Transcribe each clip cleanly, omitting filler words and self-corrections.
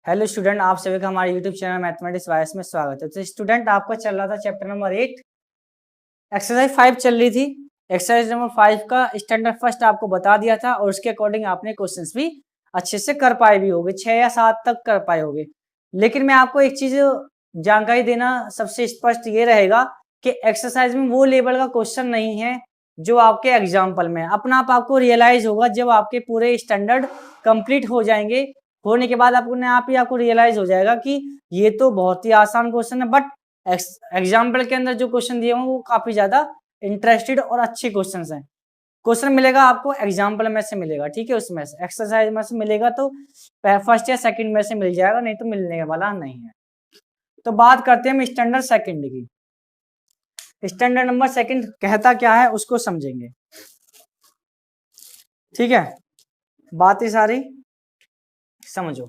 Hello student, आप सभी का हमारे यूट्यूब चैनल मैथमेटिक्स वायस में स्वागत है। तो स्टूडेंट, आपका चल रहा था चैप्टर नंबर 8, एक्सरसाइज 5 चल रही थी। एक्सरसाइज नंबर 5 का स्टैंडर्ड फर्स्ट आपको बता दिया था और उसके अकॉर्डिंग आपने क्वेश्चंस भी अच्छे से कर पाए भी होगे, 6 या 7 तक कर पाए होगे। लेकिन मैं आपको एक चीज जानकारी देना सबसे स्पष्ट ये रहेगा कि एक्सरसाइज में वो लेवल का क्वेश्चन नहीं है जो आपके एग्जाम्पल में। अपना आप आपको रियलाइज होगा जब आपके पूरे स्टैंडर्ड कंप्लीट हो जाएंगे, होने के बाद अपने आप ही आपको रियलाइज हो जाएगा कि ये तो बहुत ही आसान क्वेश्चन है, बट एग्जाम्पल के अंदर जो क्वेश्चन दिए होंगे वो काफी ज्यादा इंटरेस्टेड और अच्छे क्वेश्चन हैं। क्वेश्चन मिलेगा आपको एग्जाम्पल में से मिलेगा, ठीक है, उसमें से एक्सरसाइज में से मिलेगा तो फर्स्ट या सेकंड में से मिल जाएगा, नहीं तो मिलने वाला नहीं है। तो बात करते हैं हम स्टैंडर्ड सेकंड की। स्टैंडर्ड नंबर सेकंड कहता क्या है उसको समझेंगे, ठीक है। बातें सारी समझो।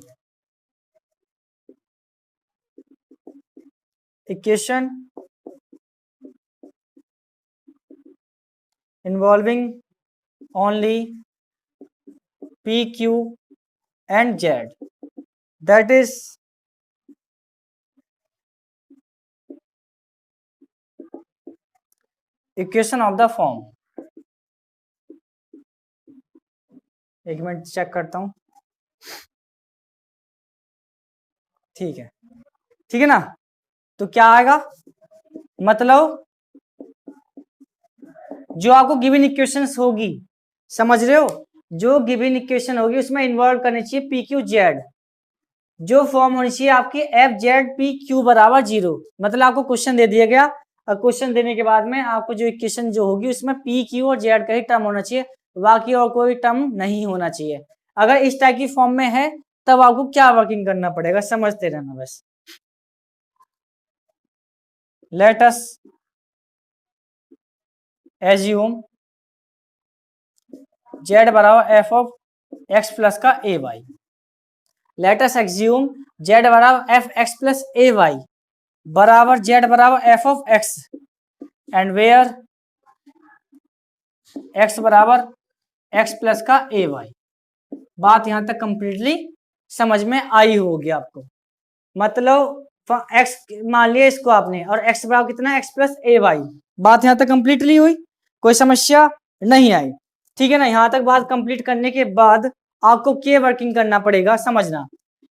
Equation involving only P, Q and Z, that is equation of the form। एक मिनट चेक करता हूं, ठीक है, ठीक है ना। तो क्या आएगा, मतलब जो आपको गिवन इक्वेशंस होगी, समझ रहे हो, जो गिवन इक्वेशन होगी उसमें इन्वॉल्व करनी चाहिए पी क्यू जेड। जो फॉर्म होनी चाहिए आपकी एफ जेड पी क्यू बराबर 0। मतलब आपको क्वेश्चन दे दिया गया और क्वेश्चन देने के बाद में आपको जो इक्वेशन जो होगी उसमें पी क्यू और जेड का ही टर्म होना चाहिए, बाकी और कोई टर्म नहीं होना चाहिए। अगर इस टाइप की फॉर्म में है तब आपको क्या वर्किंग करना पड़ेगा, समझते रहना बस। लेट अस एज्यूम जेड बराबर एफ ऑफ एक्स प्लस का A Y. Let us assume Z बराबर F X plus A Y बराबर जेड बराबर F of X and where X बराबर एक्स प्लस का ए वाई। बात यहां तक कंप्लीटली समझ में आई होगी आपको। मतलब एक्स मान लिया इसको आपने और एक्स बराबर कितना, एक्स प्लस ए वाई। बात यहां तक कंप्लीटली हुई, कोई समस्या नहीं आई, ठीक है ना। यहां तक बात कंप्लीट करने के बाद आपको क्या वर्किंग करना पड़ेगा समझना।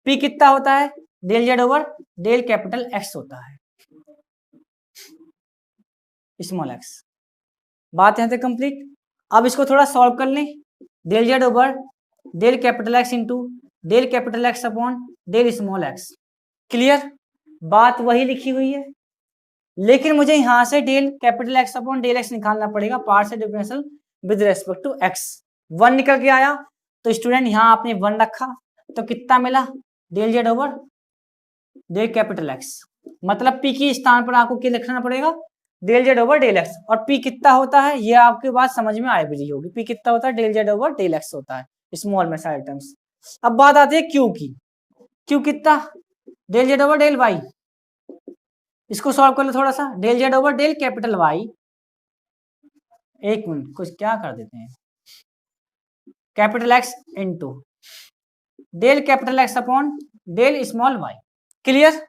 पी कितना होता है, del Z over del capital x होता है, स्मॉल एक्स। बात यहां तक कंप्लीट। अब इसको थोड़ा सॉल्व कर लें। Del Z over del capital x into del capital x upon del small x. Clear, बात वही लिखी हुई है, लेकिन मुझे यहां से del capital x upon del x निकालना पड़ेगा, partial differential with respect to x. 1 निकल के आया तो स्टूडेंट यहां आपने 1 रखा तो कितना मिला, del Z over del capital x. मतलब पी की स्थान पर आपको क्या लिखना पड़ेगा, del Z over del x. और पी कितना होता है ये आपकी बात समझ में आ भी होगी, पी कितना होता है, del Z over del x होता है, स्मॉल में सारे टर्म्स। अब बात आती है क्यू की। क्यू कितना, del Z over del y. इसको सॉल्व कर लो थोड़ा सा, del Z over del capital y. एक मिनट, कुछ क्या कर देते हैं, capital x into del capital x upon del small y. Clear,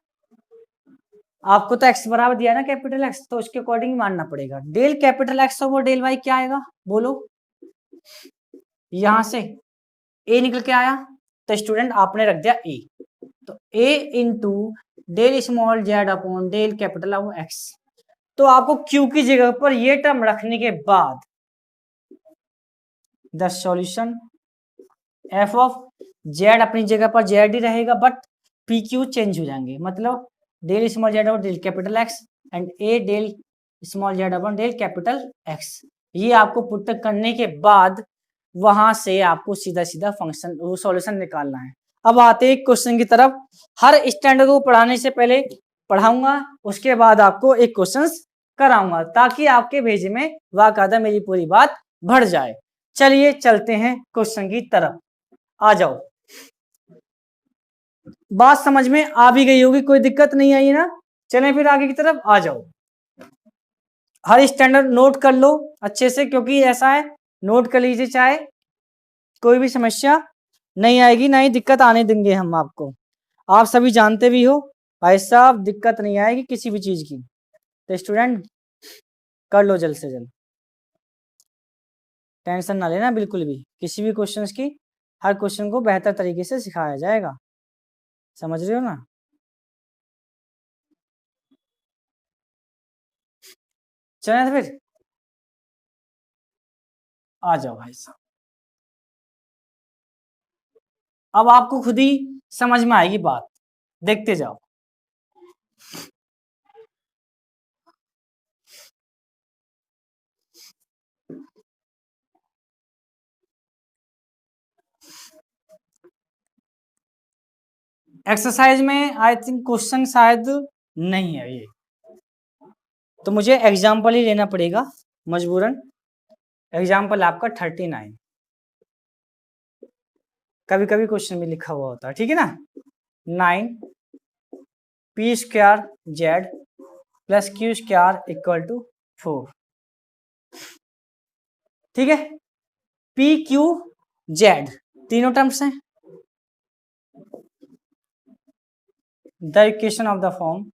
आपको तो एक्स बराबर दिया ना कैपिटल एक्स, तो उसके अकॉर्डिंग मानना पड़ेगा। Del capital x over del y क्या आएगा बोलो, यहां से ए निकल के आया तो स्टूडेंट आपने रख दिया ए, तो A into del small Z upon del capital of X. तो आपको क्यू की जगह पर ये टर्म रखने के बाद the solution F of Z अपनी जगह पर जेड ही रहेगा, बट पी क्यू चेंज हो जाएंगे। मतलब del small Z upon del capital x and a del small Z upon del capital x. ये आपको पुट करने के बाद वहां से आपको सीधा सीधा फंक्शन वो सॉल्यूशन निकालना है। अब आते हैं क्वेश्चन की तरफ। हर स्टैंडर्ड को पढ़ाने से पहले पढ़ाऊंगा, उसके बाद आपको एक क्वेश्चन कराऊंगा ताकि आपके भेजे में वाकायदा मेरी पूरी बात भर जाए। चलिए चलते हैं क्वेश्चन की तरफ, आ जाओ। बात समझ में आ भी गई होगी, कोई दिक्कत नहीं आई ना। चलें फिर आगे की तरफ, आ जाओ। हर स्टैंडर्ड नोट कर लो अच्छे से, क्योंकि ऐसा है नोट कर लीजिए, चाहे कोई भी समस्या नहीं आएगी, ना ही दिक्कत आने देंगे हम आपको। आप सभी जानते भी हो भाई साहब, दिक्कत नहीं आएगी किसी भी चीज की, तो स्टूडेंट कर लो जल्द से जल्द, टेंशन ना लेना बिल्कुल भी किसी भी क्वेश्चंस की। हर क्वेश्चन को बेहतर तरीके से सिखाया जाएगा, समझ रहे हो ना। चलें तो फिर आ जाओ भाई साहब, अब आपको खुद ही समझ में आएगी बात, देखते जाओ। एक्सरसाइज में आई थिंक क्वेश्चन शायद नहीं है ये, तो मुझे एग्जाम्पल ही लेना पड़ेगा मजबूरन। एग्जाम्पल आपका 39, कभी कभी क्वेश्चन में लिखा हुआ होता है, ठीक है ना। 9 p square z plus q square equal to 4, ठीक है। पी क्यू जेड तीनों टर्म्स हैं, the equation of the form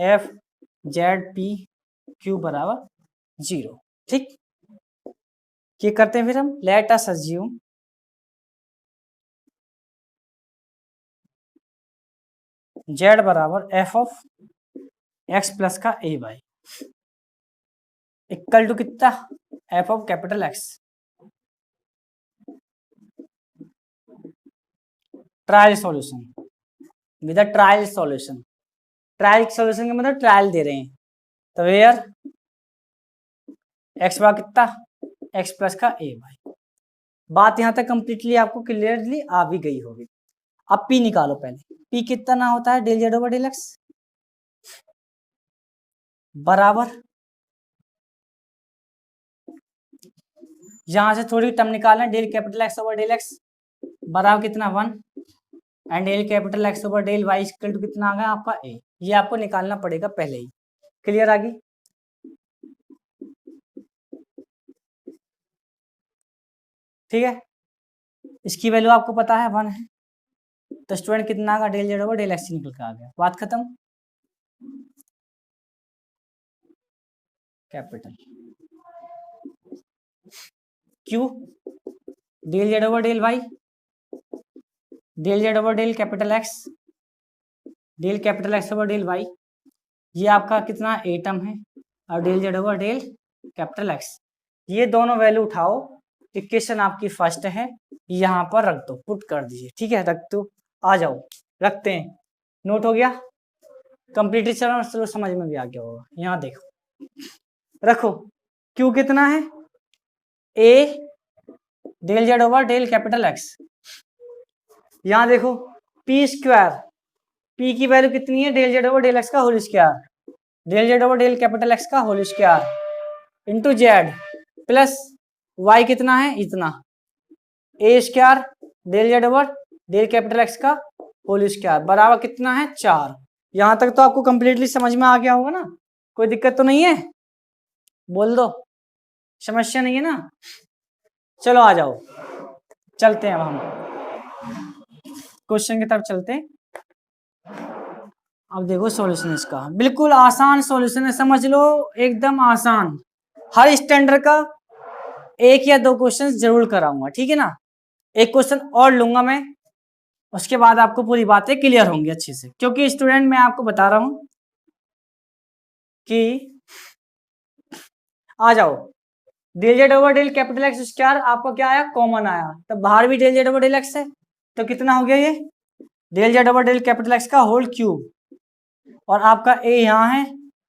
f z p q बराबर 0, ठीक। क्या करते हैं फिर हम, लेट अस अज्यूम जेड बराबर एफ ऑफ एक्स प्लस का ए बाई इक्वल टू कितना, f of capital x. Trial solution, with a trial solution, trial solution का मतलब ट्रायल दे रहे हैं, तो वेयर एक्स बार कितना, एक्स प्लस का ए बाई। बात यहां तक कंप्लीटली आपको क्लियरली आ भी गई होगी। अब पी निकालो पहले, पी कितना ना होता है, del Z over del x बराबर, यहां से थोड़ी टर्म निकालना, del capital x over del x बराबर कितना 1, and del capital x over del y equal to कितना आ गया आपका ए। ये आपको निकालना पड़ेगा पहले ही, क्लियर आ गई। ठीक है, इसकी वैल्यू आपको पता है 1 है, तो स्टूडेंट कितना आएगा, del Z over del x निकल के आ गया, बात खत्म। Capital q del Z over del Y, del Z over del capital x, del capital x over del Y, ये आपका कितना ए टर्म है, और del Z over del capital x, ये दोनों वैल्यू उठाओ, इक्वेशन आपकी फर्स्ट है, यहां पर रख दो, पुट कर दीजिए, ठीक है, रख दो, आ जाओ रखते हैं। नोट हो गया, कंप्लीटली चलो समझ में भी आ गया होगा। यहाँ देखो, रखो क्यू कितना है, A del Z over del capital X, यहां देखो पी स्क्वायर, पी की वैल्यू कितनी है, del Z over del X का whole square, del Z over del capital x का whole square into Z plus Y कितना है इतना, A square del Z over del capital x का whole square बराबर कितना है 4। यहां तक तो आपको कंप्लीटली समझ में आ गया होगा ना, कोई दिक्कत तो नहीं है, बोल दो, समस्या नहीं है ना। चलो आ जाओ, चलते हैं अब हम क्वेश्चन की तरफ चलते हैं। अब देखो सॉल्यूशन इसका बिल्कुल आसान सॉल्यूशन है, समझ लो एकदम आसान। हर स्टैंडर्ड का एक या दो क्वेश्चन जरूर कराऊंगा, ठीक है ना। एक क्वेश्चन और लूंगा मैं, उसके बाद आपको पूरी बातें क्लियर होंगी अच्छे से, क्योंकि स्टूडेंट मैं आपको बता रहा हूं कि आ जाओ, del Z over del capital x square आपको क्या आया, कॉमन आया, तो बाहर भी del Z over del x है, तो कितना हो गया ये, del Z over del capital x का होल क्यूब, और आपका ए यहाँ है,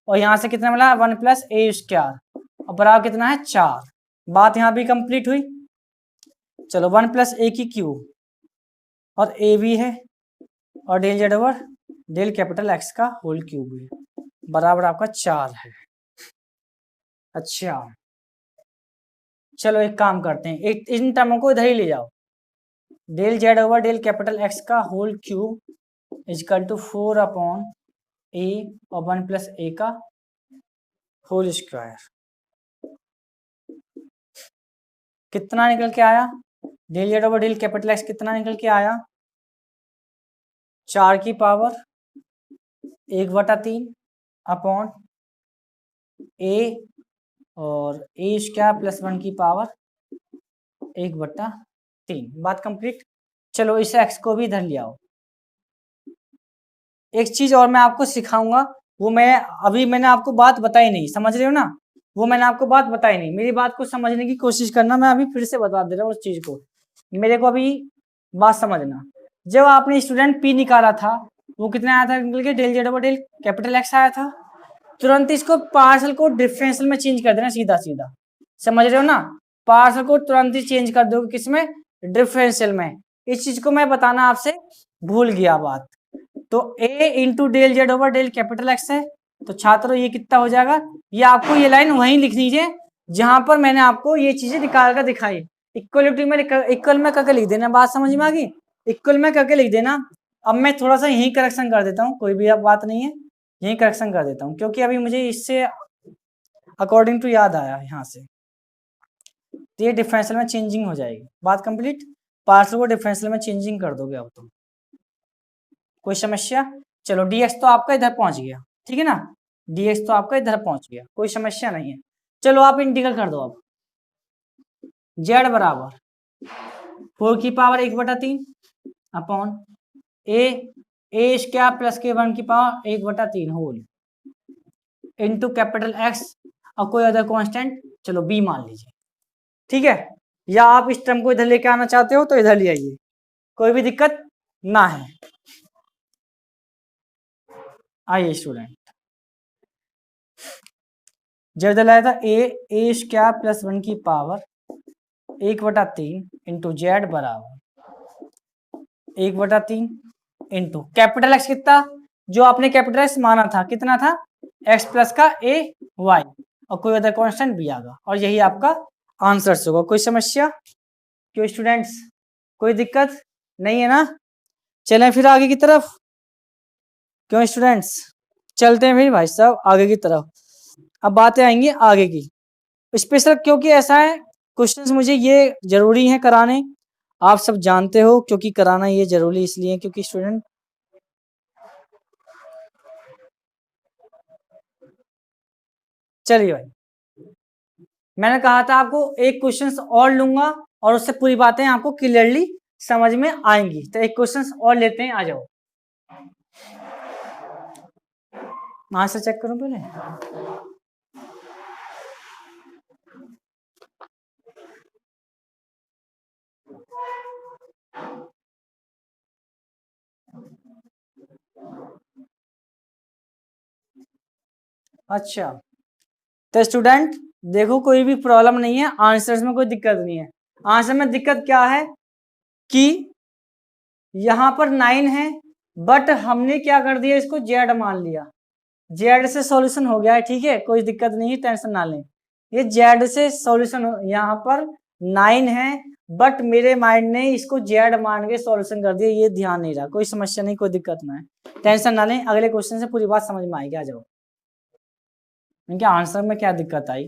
और यहाँ से कितना मिला 1 प्लस ए स्क्वायर, और बराबर कितना है 4। बात यहाँ भी कंप्लीट हुई। चलो 1 प्लस ए की क्यूब, और ए भी है, और del Z over del capital x का होल क्यूब भी बराबर आपका 4 है। अच्छा चलो एक काम करते हैं, एक इन टर्मों को इधर ही ले जाओ, del Z over del capital x का whole cube is equal to 4 upon A और 1 प्लस ए का होल स्क्वायर, कितना निकल के आया, del Z over del capital x कितना निकल के आया 4 की पावर 1/3 अपॉन ए और ए स्क्वायर प्लस 1 की पावर 1/3। बात कंप्लीट। चलो इस एक्स को भी इधर ले आओ। एक चीज और मैं आपको सिखाऊंगा, वो मैंने आपको बात बताई नहीं, समझ रहे हो ना? वो मैंने आपको बात बताई नहीं, मेरी बात को समझने की कोशिश करना। मैं अभी फिर से बता दे रहा हूँ उस चीज को, मेरे को अभी बात समझना। जब आपने स्टूडेंट पी निकाला था, वो कितना आया था निकल के? Del Z over del capital x आया था। तुरंत इसको पार्शियल को डिफरेंशियल में चेंज कर देना, सीधा सीधा। समझ रहे हो ना? पार्शियल को तुरंत ही चेंज कर दोगे किसमें? डिफरेंशियल में। इस चीज को मैं बताना आपसे भूल गया बात। तो a into del Z over del capital x है। तो छात्रों ये कितना हो जाएगा? ये आपको ये लाइन वहीं लिख लीजिए जहां पर मैंने आपको ये चीजें निकाल कर दिखाई। इक्वलिटी में इक्वल में करके लिख देना। बात समझ में आ गई? इक्वल में करके लिख देना। अब मैं थोड़ा सा यही करेक्शन कर देता हूँ, कोई भी अब बात नहीं है, यही करेक्शन कर देता हूँ क्योंकि अभी मुझे इससे अकॉर्डिंग टू याद आया यहाँ से। तो ये डिफरेंशियल में चेंजिंग हो जाएगी। बात कंप्लीट। पार्शियल को डिफरेंशियल में चेंजिंग कर दोगे अब तो। कोई समस्या? चलो dx तो आपका इधर पहुंच गया, ठीक है ना? dx तो आपका इधर पहुंच गया, कोई समस्या नहीं है। चलो आप इंटीग्रल कर दो अब। z बराबर 4 की power 1/3 upon a square plus के 1 की power 1/3 whole into capital x और कोई अदर कांस्टेंट, चलो b मान लीजिए, ठीक है? या आप इस टर्म को इधर लेके आना चाहते हो तो इधर ले आइए, कोई भी दिक्कत ना है। आइए स्टूडेंट, जब इधर लाया था ए स्क्वायर प्लस 1 की पावर 1/3 इंटू जेड बराबर 1/3 इंटू कैपिटल एक्स कितना, जो आपने कैपिटल एक्स माना था, कितना था? एक्स प्लस का ए वाई और कोई अदर कांस्टेंट भी आएगा और यही आपका आंसर होगा। कोई समस्या? क्यों स्टूडेंट्स, कोई दिक्कत नहीं है ना? चलें फिर आगे की तरफ। क्यों स्टूडेंट्स, चलते हैं फिर भाई साहब आगे की तरफ। अब बातें आएंगी आगे की स्पेशल, क्योंकि ऐसा है क्वेश्चंस मुझे ये जरूरी है कराने, आप सब जानते हो, क्योंकि कराना ये जरूरी इसलिए क्योंकि स्टूडेंट चलिए भाई, मैंने कहा था आपको एक क्वेश्चंस और लूंगा और उससे पूरी बातें आपको क्लियरली समझ में आएंगी। तो एक क्वेश्चंस और लेते हैं, आ जाओ। आंसर चेक करूं पहले। अच्छा, तो स्टूडेंट देखो कोई भी प्रॉब्लम नहीं है, आंसर्स में कोई दिक्कत नहीं है। आंसर में दिक्कत क्या है कि यहां पर 9 है बट हमने क्या कर दिया, इसको जेड मान लिया। जेड से सॉल्यूशन हो गया है, ठीक है, कोई दिक्कत नहीं है, टेंशन ना लें। ये जेड से सॉल्यूशन यहाँ पर 9 है बट मेरे माइंड ने इसको जेड मान के सॉल्यूशन कर दिया, ये ध्यान नहीं रहा। कोई समस्या नहीं, कोई दिक्कत ना है, टेंशन ना लें। अगले क्वेश्चन से पूरी बात समझ में आएगी। आ जाओ, इनके आंसर में क्या दिक्कत आई,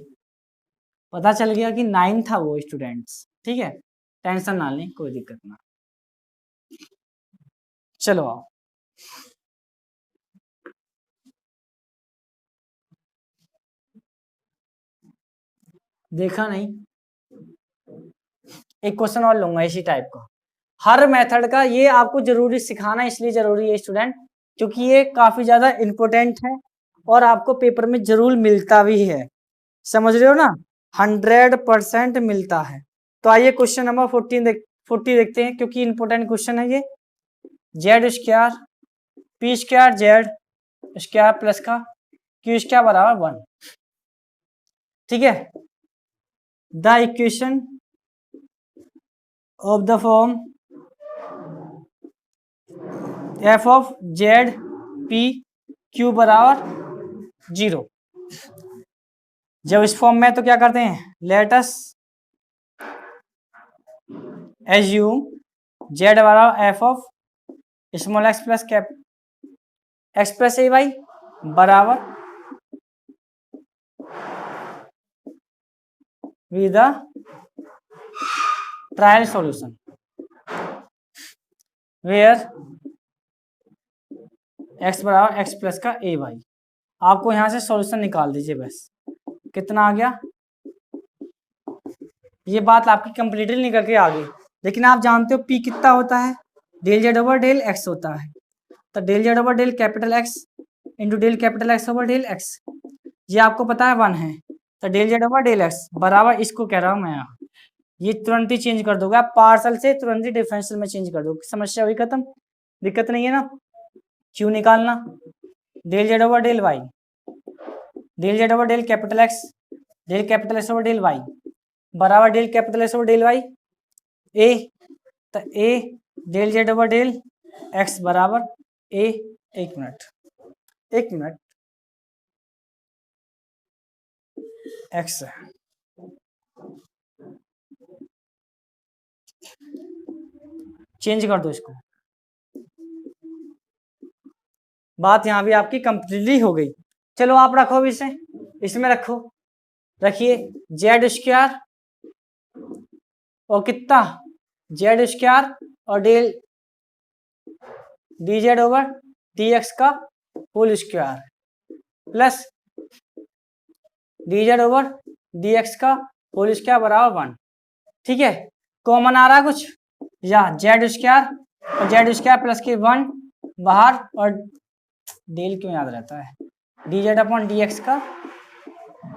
पता चल गया कि 9 था वो स्टूडेंट्स, ठीक है, टेंशन ना लें, कोई दिक्कत ना। चलो आओ, देखा नहीं, एक क्वेश्चन और लूंगा इसी टाइप का। हर मेथड का ये आपको जरूरी सिखाना इसलिए जरूरी है स्टूडेंट क्योंकि ये काफी ज्यादा इंपॉर्टेंट है और आपको पेपर में जरूर मिलता भी है, समझ रहे हो ना? 100% मिलता है। तो आइए क्वेश्चन नंबर 40 देखते हैं क्योंकि इंपॉर्टेंट क्वेश्चन है ये। Z square p square Z square plus का क्यू स्क्वायर बराबर 1, ठीक है। The equation of the form F of Z p q बराबर 0। जब इस फॉर्म में तो क्या करते हैं, लेट अस एज्यूम जेड बराबर F of small X plus cap X plus A Y बराबर with the trial solution where X बराबर एक्स प्लस का ए वाई। आपको यहाँ से सॉल्यूशन निकाल दीजिए बस। कितना आ गया? ये बात आपकी कंप्लीटली निकल के आ गई। लेकिन आप जानते हो पी कितना होता है? Del Z over del x होता है। तो del Z over del capital x into del capital x over del x, ये आपको पता है 1 है। तो del Z over del x बराबर, इसको कह रहा हूँ मैं यहाँ, ये तुरंत ही चेंज कर दोगे आप, पार्सल से तुरंत ही डिफरेंशियल में चेंज कर दोगे, समस्या हुई खत्म, दिक्कत नहीं है ना। क्यों निकालना? Del Z over del Y, del Z over del capital x over del Y बराबर del capital x over del Y A. तो A del Z over del x बराबर ए। एक मिनट एक्स चेंज कर दो इसको। बात यहां भी आपकी कंप्लीटली हो गई। चलो आप रखो भी इसे, इसमें रखो, रखिए जेड स्क्वायर और कितना, जेड स्क्वायर और del D Z over D X का whole square plus D Z over D X का होल स्क्वायर बराबर 1। ठीक है, कॉमन आ रहा है कुछ, या जेड स्क्वायर और जेड स्क्वायर प्लस के 1 बाहर, और डेल क्यों याद रहता है, D Z upon D X का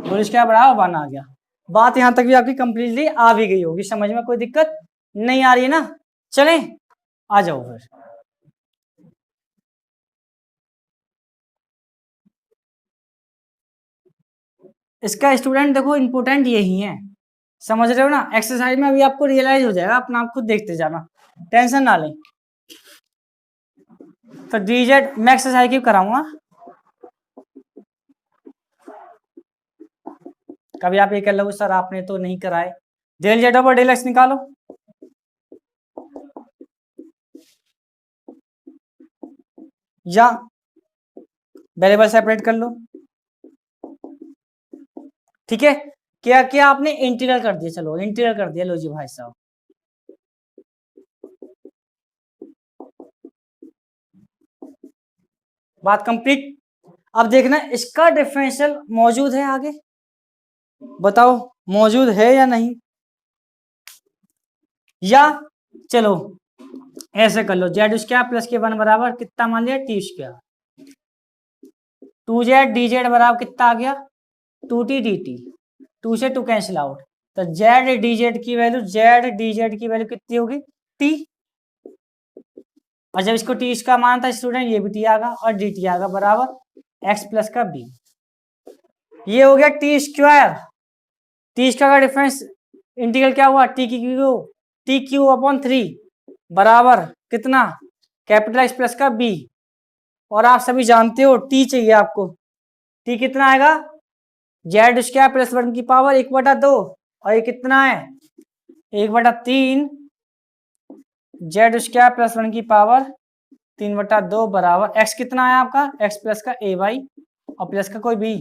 होल स्क्वायर बराबर 1 आ गया। बात यहां तक भी आपकी कंप्लीटली आ भी गई होगी, समझ में कोई दिक्कत नहीं आ रही है ना। चलें आ जाओ फिर। इसका स्टूडेंट देखो इंपोर्टेंट यही है, समझ रहे हो ना। एक्सरसाइज में अभी आपको रियलाइज हो जाएगा, अपना आप खुद देखते जाना, टेंशन ना लें। तो डीजेड मैं एक्सरसाइज क्यों कराऊंगा, कभी आप ये कह लो सर आपने तो नहीं कराए। Del Z over del x निकालो, या वेरिएबल सेपरेट कर लो। ठीक है, क्या क्या आपने इंटीग्रल कर दिया, चलो इंटीग्रल कर दिया, लो जी भाई साहब। बात कंप्लीट। अब देखना इसका डिफरेंशियल मौजूद है आगे, बताओ मौजूद है या नहीं, या चलो ऐसे कर लो, जेड स्क्वायर प्लस के 1 बराबर कितना मान लिया, T square, 2z D Z बराबर कितना आ गया, 2t dt, 2 से 2 कैंसिल आउट, तो जेड डी जेड की वैल्यू, जेड डी जेड की वैल्यू कितनी होगी, t। और जब इसको टी का मान था स्टूडेंट, ये भी टी आगा और डी टी आगा बराबर एक्स प्लस का बी। ये हो गया टी स्क्वायर, टी स्क्वायर का डिफरेंस इंटीग्रल क्या हुआ, टी क्यू अपॉन 3 बराबर कितना, कैपिटल एक्स प्लस का बी। और आप सभी जानते हो टी चाहिए आपको, टी कितना आएगा, जेड स्क्वायर प्लस 1 की पावर 1/2, और ये कितना है 1/3 जेड स्क्वायर प्लस 1 की पावर 3/2 बराबर एक्स कितना है आपका, एक्स प्लस का ए वाई और प्लस का कोई बी,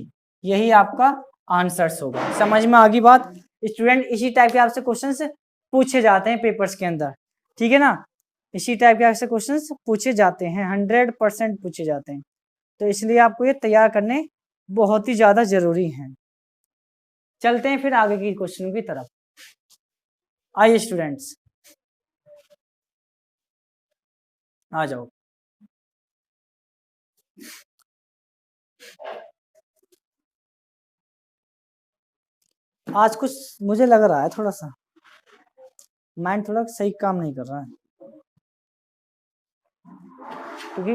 यही आपका आंसर्स होगा। समझ में आ गई बात स्टूडेंट। इसी टाइप के आपसे क्वेश्चंस पूछे जाते हैं पेपर्स के अंदर, ठीक है ना, इसी टाइप के आपसे क्वेश्चंस पूछे जाते हैं, 100% पूछे जाते हैं। तो इसलिए आपको ये तैयार करने बहुत ही ज्यादा जरूरी है। चलते हैं फिर आगे की क्वेश्चनों की तरफ। आइए स्टूडेंट्स आ जाओ। आज कुछ मुझे लग रहा है थोड़ा सा माइंड थोड़ा सही काम नहीं कर रहा है, क्योंकि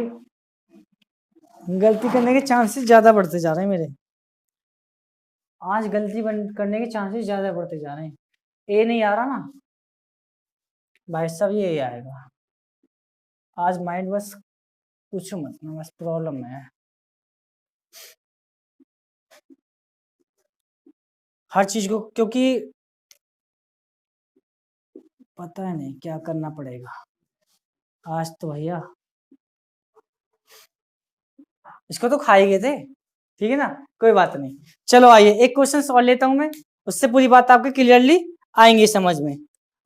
गलती करने के चांसेस ज्यादा बढ़ते जा रहे हैं मेरे, आज गलती करने के चांसेस ज्यादा बढ़ते जा रहे हैं। ए नहीं आ रहा ना भाई साहब, ये आएगा आज माइंड, बस पूछो मत ना, बस प्रॉब्लम में है। हर चीज को, क्योंकि पता है नहीं क्या करना पड़ेगा आज तो भैया, इसको तो खा ही गए थे, ठीक है ना, कोई बात नहीं। चलो आइए एक क्वेश्चन सॉल्व लेता हूं मैं, उससे पूरी बात आपके क्लियरली आएंगी समझ में,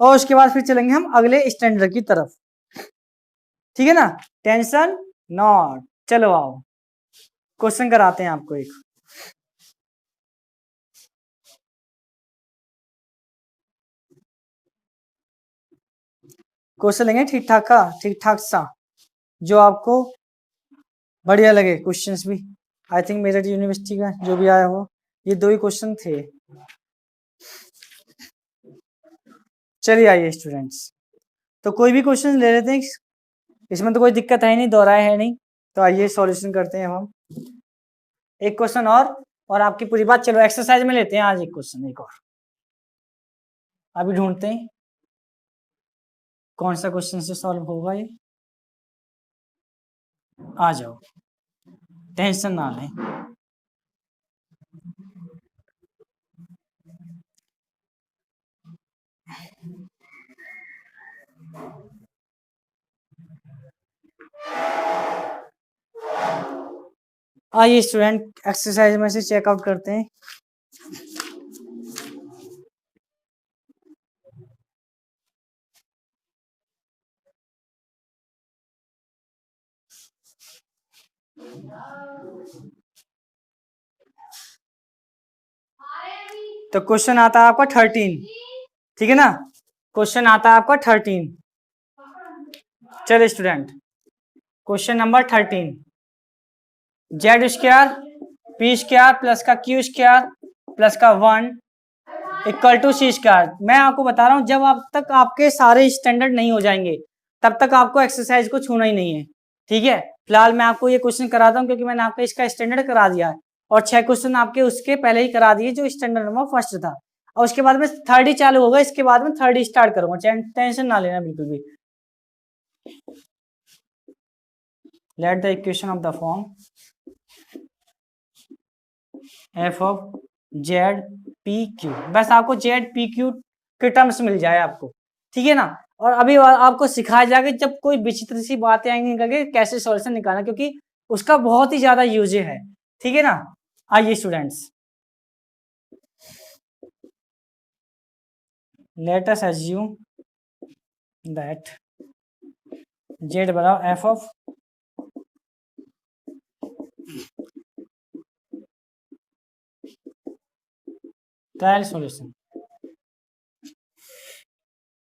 और उसके बाद फिर चलेंगे हम अगले स्टैंडर्ड की तरफ, ठीक है ना, टेंशन नॉट। चलो आओ क्वेश्चन कराते हैं आपको एक। क्वेश्चन लेंगे ठीक ठाक का, ठीक ठाक सा, जो आपको बढ़िया लगे क्वेश्चंस भी। आई थिंक मेरठ यूनिवर्सिटी का जो भी आया हो, ये 2 ही क्वेश्चन थे। चलिए आइए स्टूडेंट्स, तो कोई भी क्वेश्चन ले लेते हैं, इसमें तो कोई दिक्कत है नहीं, दोहराए है नहीं। तो आइए सॉल्यूशन करते हैं हम एक क्वेश्चन और आपकी पूरी बात। चलो एक्सरसाइज में लेते हैं आज एक क्वेश्चन एक और, अभी ढूंढते हैं कौन सा क्वेश्चन से सॉल्व होगा ये। आ जाओ, टेंशन ना लें। आइए स्टूडेंट एक्सरसाइज में से चेकआउट करते हैं। तो क्वेश्चन आता है आपका 13, ठीक है ना। क्वेश्चन आता है आपका 13। चलिए student, question number 13, Z square p square plus का क्यू स्क्वायर प्लस का 1 इक्वल टू सी स्क्वायर। मैं आपको बता रहा हूं, जब आप तक आपके सारे स्टैंडर्ड नहीं हो जाएंगे तब तक आपको एक्सरसाइज को छूना ही नहीं है, ठीक है। फिलहाल मैं आपको ये क्वेश्चन कराता हूं क्योंकि मैंने आपका इसका स्टैंडर्ड करा दिया है, और 6 क्वेश्चन आपके उसके पहले ही करा दिए जो स्टैंडर्ड नंबर फर्स्ट था, और उसके बाद में थर्ड ही चालू होगा, इसके बाद में थर्ड ही स्टार्ट करूंगा, टेंशन ना लेना बिल्कुल भी। Let the equation of the form F of Z p Q, बस आपको जेड पी क्यू के टर्म्स मिल जाए आपको, ठीक है ना। और अभी आपको सिखाया जाएगा जब कोई विचित्र सी बातें आएंगी करके कैसे सॉल्यूशन निकालना, क्योंकि उसका बहुत ही ज्यादा यूज है, ठीक है ना। आइए students, late us assume that Z बराबर एफ ऑफ ट्रायल सॉल्यूशन।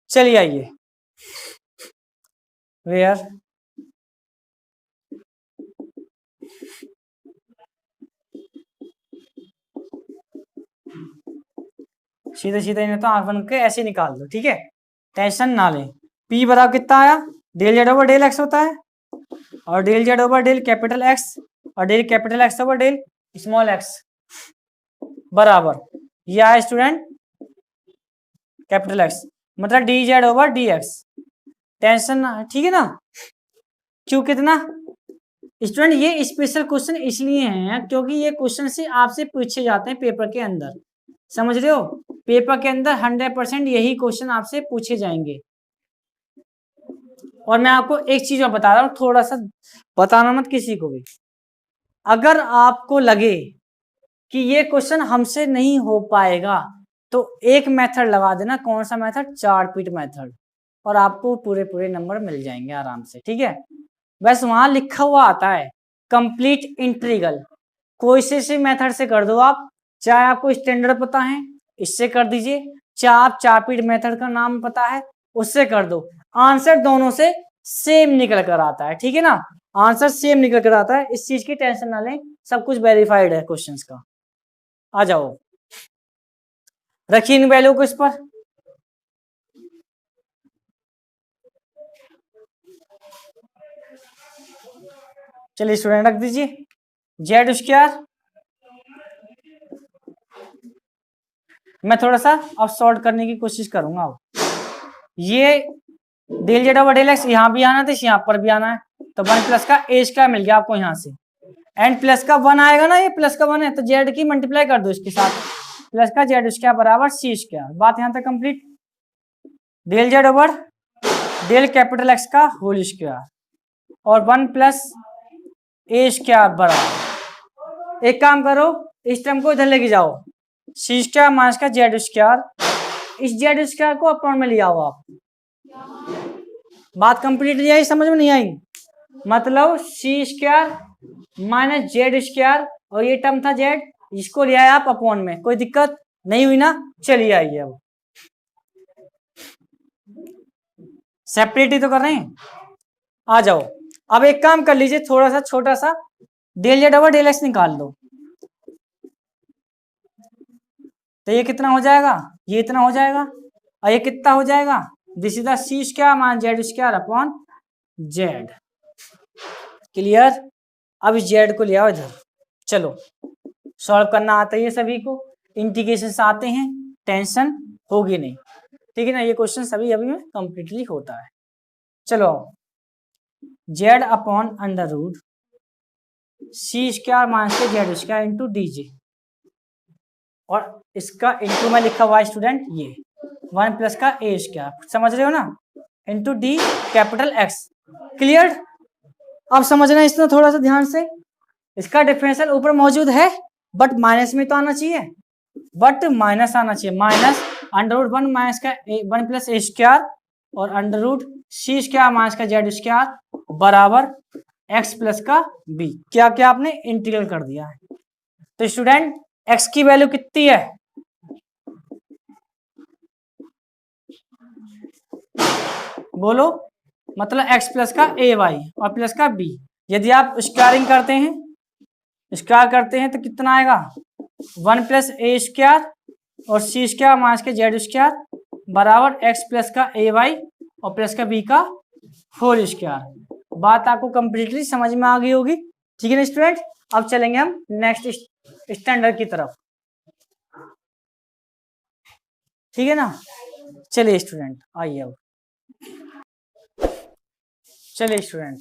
चलिए आइए, वेयर सीधे सीधे इन्हें तो आंख बन के ऐसे निकाल दो, ठीक है, टेंशन ना लें। P बराबर कितना आया, del Z over del x होता है, और del Z over del capital x और del capital x over del small X बराबर ये आया स्टूडेंट कैपिटल एक्स, मतलब D Z over D X. Tension ना, ठीक है ना। क्यों कितना स्टूडेंट, ये स्पेशल क्वेश्चन इसलिए हैं क्योंकि ये क्वेश्चन से आपसे पूछे जाते हैं पेपर के अंदर, समझ रहे हो। पेपर के अंदर 100% यही क्वेश्चन आपसे पूछे जाएंगे। और मैं आपको एक चीज और बता रहा हूं, थोड़ा सा बताना मत किसी को भी। अगर आपको लगे कि ये क्वेश्चन हमसे नहीं हो पाएगा तो एक मेथड लगा देना। कौन सा मेथड, चार्ट पीट मेथड, और आपको पूरे पूरे नंबर मिल जाएंगे आराम से, ठीक है। बस वहां लिखा हुआ आता है कंप्लीट इंटीग्रल, कोई से मेथड से कर दो आप, चाहे आपको स्टैंडर्ड पता है इससे कर दीजिए, चाहे आप चार्ट मेथड का नाम पता है उससे कर दो, आंसर दोनों से सेम निकल कर आता है, ठीक है ना। आंसर सेम निकल कर आता है, इस चीज की टेंशन ना लें, सब कुछ वेरीफाइड है क्वेश्चंस का। आ जाओ, रखिए इन वैल्यू को इस पर। चलिए स्टूडेंट रख दीजिए, जेड स्क्वायर, मैं थोड़ा सा अब सॉल्व करने की कोशिश करूंगा। अब ये del Z over del x यहाँ भी आना था, यहाँ पर भी आना है, तो 1 प्लस का ए स्क्वायर मिल गया आपको यहाँ से, एंड प्लस का 1 आएगा ना, ये प्लस का 1 है तो जेड की मल्टीप्लाई कर दो इसके साथ, प्लस का जेड स्क्वायर बराबर सी स्क्वायर। बात यहाँ तक complete. Del Z over del capital x का होल स्क्वायर और 1 प्लस ए स्क्वायर बराबर, एक काम करो इस टर्म को इधर लेके जाओ, सी स्क्वायर माइनस का जेड स्क्वायर, इस जेड स्क्वायर को अपॉन में ले आओ आप। बात कंप्लीट नहीं आई, समझ में नहीं आई, मतलब सी स्क्वायर माइनस जेड स्क्वायर, और ये टर्म था जेड, इसको लिया है आप अपॉन में, कोई दिक्कत नहीं हुई ना। चलिए आइए अब सेपरेट ही तो कर रहे हैं, आ जाओ। अब एक काम कर लीजिए, थोड़ा सा छोटा सा del Z over del x निकाल दो, तो ये कितना हो जाएगा, ये इतना हो जाएगा, और ये कितना हो जाएगा, this is the C square minus Z square upon Z. Clear. अब इस जेड को ले आओ इधर, चलो सॉल्व करना आता है सभी को, इंटीग्रेशन से आते हैं, टेंशन होगी नहीं, ठीक है ना। ये क्वेश्चन सभी अभी में कंप्लीटली होता है। चलो Z upon under root C square minus Z square into D J, और इसका इंटू में लिखा हुआ है स्टूडेंट ये 1 प्लस का ए स्क्वायर, समझ रहे हो ना, into D capital x. Clear. अब समझना इसमें थोड़ा सा ध्यान से, इसका डिफरेंशियल ऊपर मौजूद है बट माइनस में तो आना चाहिए, बट माइनस आना चाहिए, माइनस अंडर रूट 1 माइनस का 1 प्लस ए स्क्वायर और under root C square minus का जेड स्क्वायर बराबर एक्स प्लस का बी। क्या क्या आपने इंटीग्रल कर दिया है। तो स्टूडेंट एक्स की वैल्यू कितनी है, बोलो, मतलब एक्स प्लस का ए वाई और प्लस का बी। यदि आप स्क्वायरिंग करते हैं, स्क्वायर करते हैं तो कितना आएगा, 1 प्लस ए स्क्वायर और सी स्क्वायर माइनस के जेड स्क्वायर बराबर एक्स प्लस का ए वाई और प्लस का बी का होल स्क्वायर। बात आपको कंप्लीटली समझ में आ गई होगी, ठीक है ना स्टूडेंट। अब चलेंगे हम नेक्स्ट स्टैंडर्ड की तरफ, ठीक है ना। चलिए स्टूडेंट आइए, अब चलिए स्टूडेंट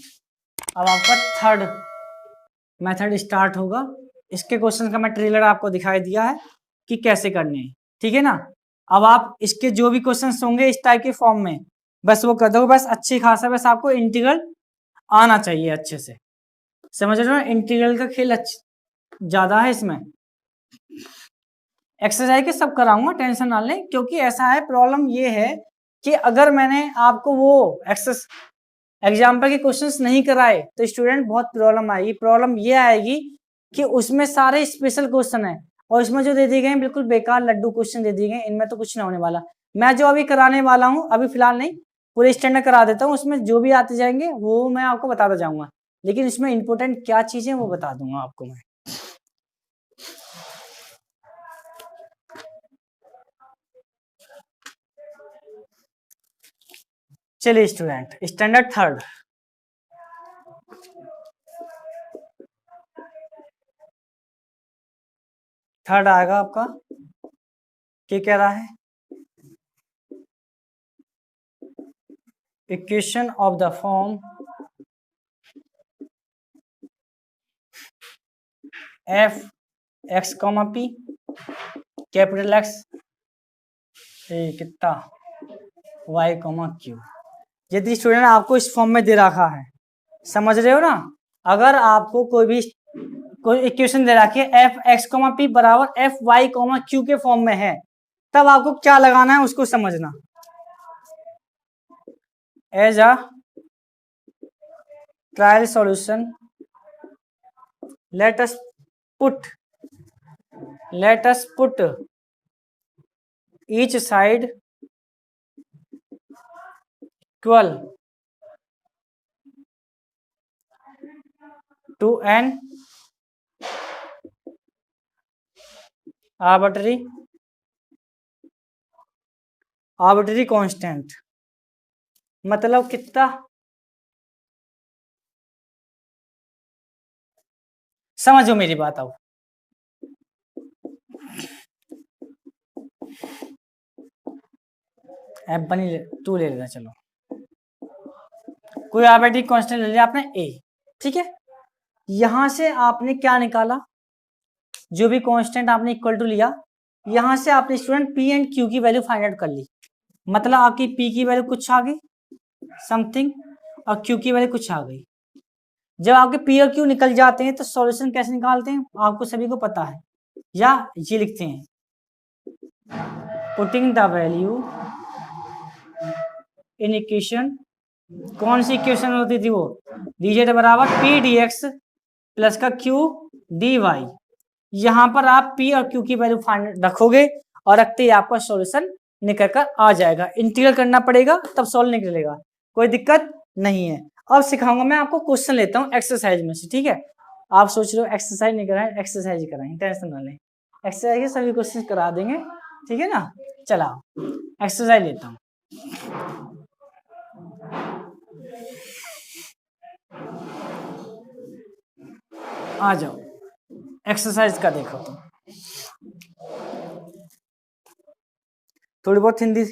अब आपका थर्ड मेथड स्टार्ट होगा। इसके क्वेश्चन का मैं ट्रेलर आपको दिखाई दिया है कि कैसे करने हैं, ठीक है ना। अब आप इसके जो भी क्वेश्चंस होंगे इस टाइप के फॉर्म में बस वो कर दो, बस अच्छी खासा, बस आपको इंटीग्रल आना चाहिए अच्छे से, समझ रहे हो। इंटीग्रल का खेल ज्यादा है इसमें, एक्सरसाइज के सब कराऊंगा, टेंशन ना लें, क्योंकि ऐसा है, प्रॉब्लम ये है कि अगर मैंने आपको वो एग्जाम्पल के क्वेश्चंस नहीं कराए तो स्टूडेंट बहुत प्रॉब्लम आएगी। प्रॉब्लम ये आएगी कि उसमें सारे स्पेशल क्वेश्चन है और इसमें जो दे दिए गए बिल्कुल बेकार लड्डू क्वेश्चन दे दिए गए, इनमें तो कुछ नहीं होने वाला। मैं जो अभी कराने वाला हूँ, अभी फिलहाल नहीं, पूरे स्टैंडर्ड करा देता हूँ, उसमें जो भी आते जाएंगे वो मैं आपको बताता जाऊंगा, लेकिन इसमें इंपॉर्टेंट क्या चीजें वो बता दूंगा आपको मैं। चलिए स्टूडेंट स्टैंडर्ड थर्ड आएगा आपका, क्या कह रहा है, equation of the form F x comma P capital x कितना वाई कॉमा क्यू। यदि स्टूडेंट आपको इस फॉर्म में दे रखा है, समझ रहे हो ना, अगर आपको कोई इक्वेशन दे रखी है एफ एक्स कॉमा पी बराबर एफ वाई कॉमा क्यू के फॉर्म में है, तब आपको क्या लगाना है उसको समझना। As a trial solution let us put each side equal to an arbitrary constant। मतलब कितना, समझो मेरी बात। आओ F1 2 ले लेना, चलो कोई आर्बिट्ररी कांस्टेंट ले लिया आपने ए, ठीक है। यहां से आपने क्या निकाला, जो भी कांस्टेंट आपने इक्वल टू लिया, यहां से आपने स्टूडेंट पी एंड क्यू की वैल्यू फाइंड आउट कर ली। मतलब आपकी पी की वैल्यू कुछ आ गई समथिंग और क्यू की वैल्यू कुछ आ गई। जब आपके पी और क्यू निकल जाते हैं तो सॉल्यूशन कैसे निकालते हैं आपको सभी को पता है, या ये लिखते हैं putting the value in equation कौन सी इक्वेशन होती थी वो, dz बराबर p dx प्लस का q dy। यहाँ पर आप p और q की वैल्यू फाइंड रखोगे और रखते ही आपका सॉल्यूशन निकल कर आ जाएगा। इंटीग्रल करना पड़ेगा तब सॉल्व निकलेगा, कोई दिक्कत नहीं है। अब सिखाऊंगा मैं आपको, क्वेश्चन लेता हूँ एक्सरसाइज में से, ठीक है। आप सोच रहे हो एक्सरसाइज नहीं कराएं, एक्सरसाइज कराएं, टेंशन ना लें, एक्सरसाइज के सभी क्वेश्चन करा देंगे, ठीक है ना। चला एक्सरसाइज लेता हूँ। आ जाओ एक्सरसाइज का देखो तुम, थोड़ी बहुत हिंदी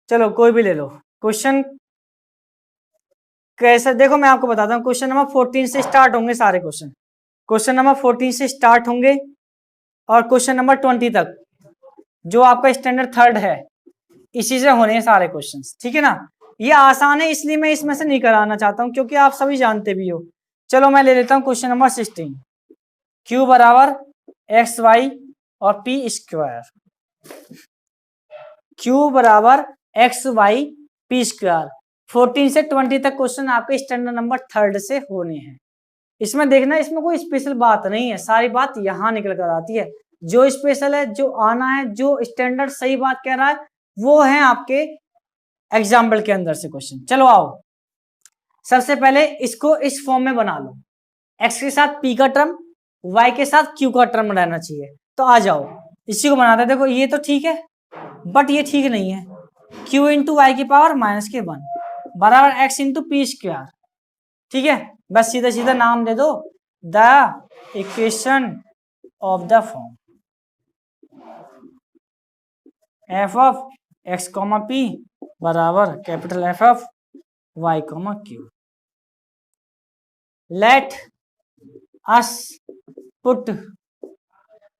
चलो कोई भी ले लो। क्वेश्चन कैसे देखो, मैं आपको बताता हूँ। क्वेश्चन नंबर 14 से स्टार्ट होंगे सारे क्वेश्चन, क्वेश्चन नंबर 14 से स्टार्ट होंगे और क्वेश्चन नंबर 20 तक जो आपका स्टैंडर्ड थर्ड है इसी से होने हैं सारे क्वेश्चंस, ठीक है ना। ये आसान है इसलिए मैं इसमें से नहीं कराना चाहता हूँ क्योंकि आप सभी जानते भी हो। चलो मैं ले लेता हूँ क्वेश्चन नंबर 16, q बराबर एक्स वाई और पी स्क्वायर, q बराबर एक्स वाई पी स्क्वायर। 14 से 20 तक क्वेश्चन आपके स्टैंडर्ड नंबर थर्ड से होने हैं। इसमें देखना, इसमें कोई स्पेशल बात नहीं है, सारी बात यहाँ निकल कर आती है। जो स्पेशल है, जो आना है, जो स्टैंडर्ड सही बात कह रहा है वो है आपके एग्जाम्पल के अंदर से क्वेश्चन। चलो आओ, सबसे पहले इसको इस फॉर्म में बना लो, x के साथ p का टर्म, y के साथ q का टर्म रहना चाहिए। तो आ जाओ इसी को बनाते हैं। देखो ये तो ठीक है बट ये ठीक नहीं है, q इंटू वाई की पावर -1 बराबर x इंटू पी स्क्वायर, ठीक है। बस सीधा सीधा नाम दे दो, the equation of the form f of x comma p बराबर capital F of y comma q। Late us put,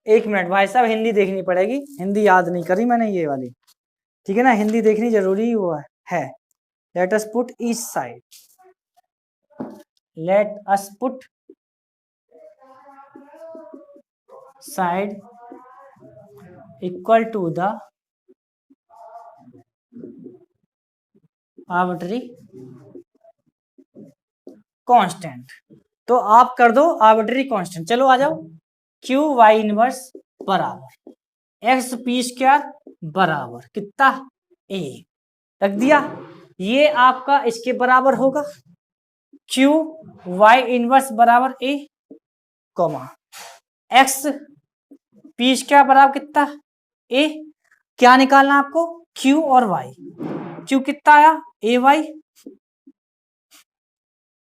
एक मिनट भाई साहब, हिंदी देखनी पड़ेगी, हिंदी याद नहीं करी मैंने ये वाली, ठीक है ना, हिंदी देखनी जरूरी हुआ है। Let us put each side, let us put side equal to the arbitrary constant. तो आप कर दो आर्बिट्ररी कांस्टेंट। चलो आ जाओ, क्यू वाई इनवर्स बराबर एक्स पी स्क्वायर बराबर कितना ए, रख दिया। ये आपका इसके बराबर होगा, क्यू वाई इनवर्स बराबर ए कॉमा एक्स पी स्क्वायर बराबर कितना ए। क्या निकालना आपको, क्यू और वाई। क्यू कितना आया ए वाई,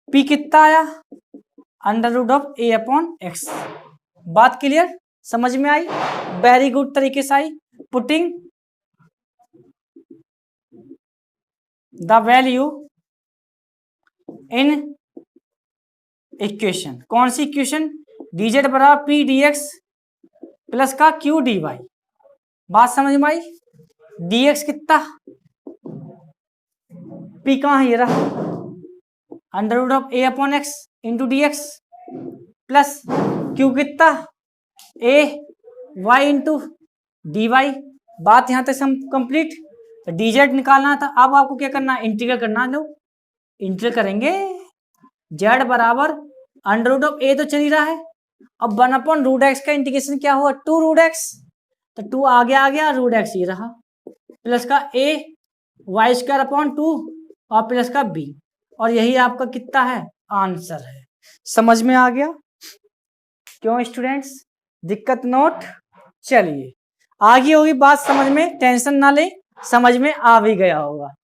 पी कितना आया under root of A upon X. बात क्लियर, समझ में आई, वेरी गुड तरीके से आई। Putting the value in equation, कौन सी इक्वेशन, dz बराबर पी डी एक्स प्लस का क्यू डी वाई। बात समझ में आई, dx कितना, p कहाँ है, ये रहा under root of A upon x into d x plus q कितना a y into d Y. बात यहां तक कंप्लीट। dz निकालना था, अब आपको क्या करना है, इंटीग्रल करना। लो इंटीग्रल करेंगे, z बराबर अंडर रूट ऑफ ए तो चल ही रहा है, अब 1 अपॉन रूट एक्स का इंटीग्रेशन क्या हुआ 2 रूट एक्स, तो 2 आगे आ गया, रूट एक्स ये रहा प्लस का ए वाई स्क्वायर अपॉन 2 और प्लस का बी, और यही आपका कितना है आंसर है। समझ में आ गया क्यों स्टूडेंट्स, दिक्कत नोट। चलिए आगे होगी बात समझ में, टेंशन ना ले, समझ में आ भी गया होगा।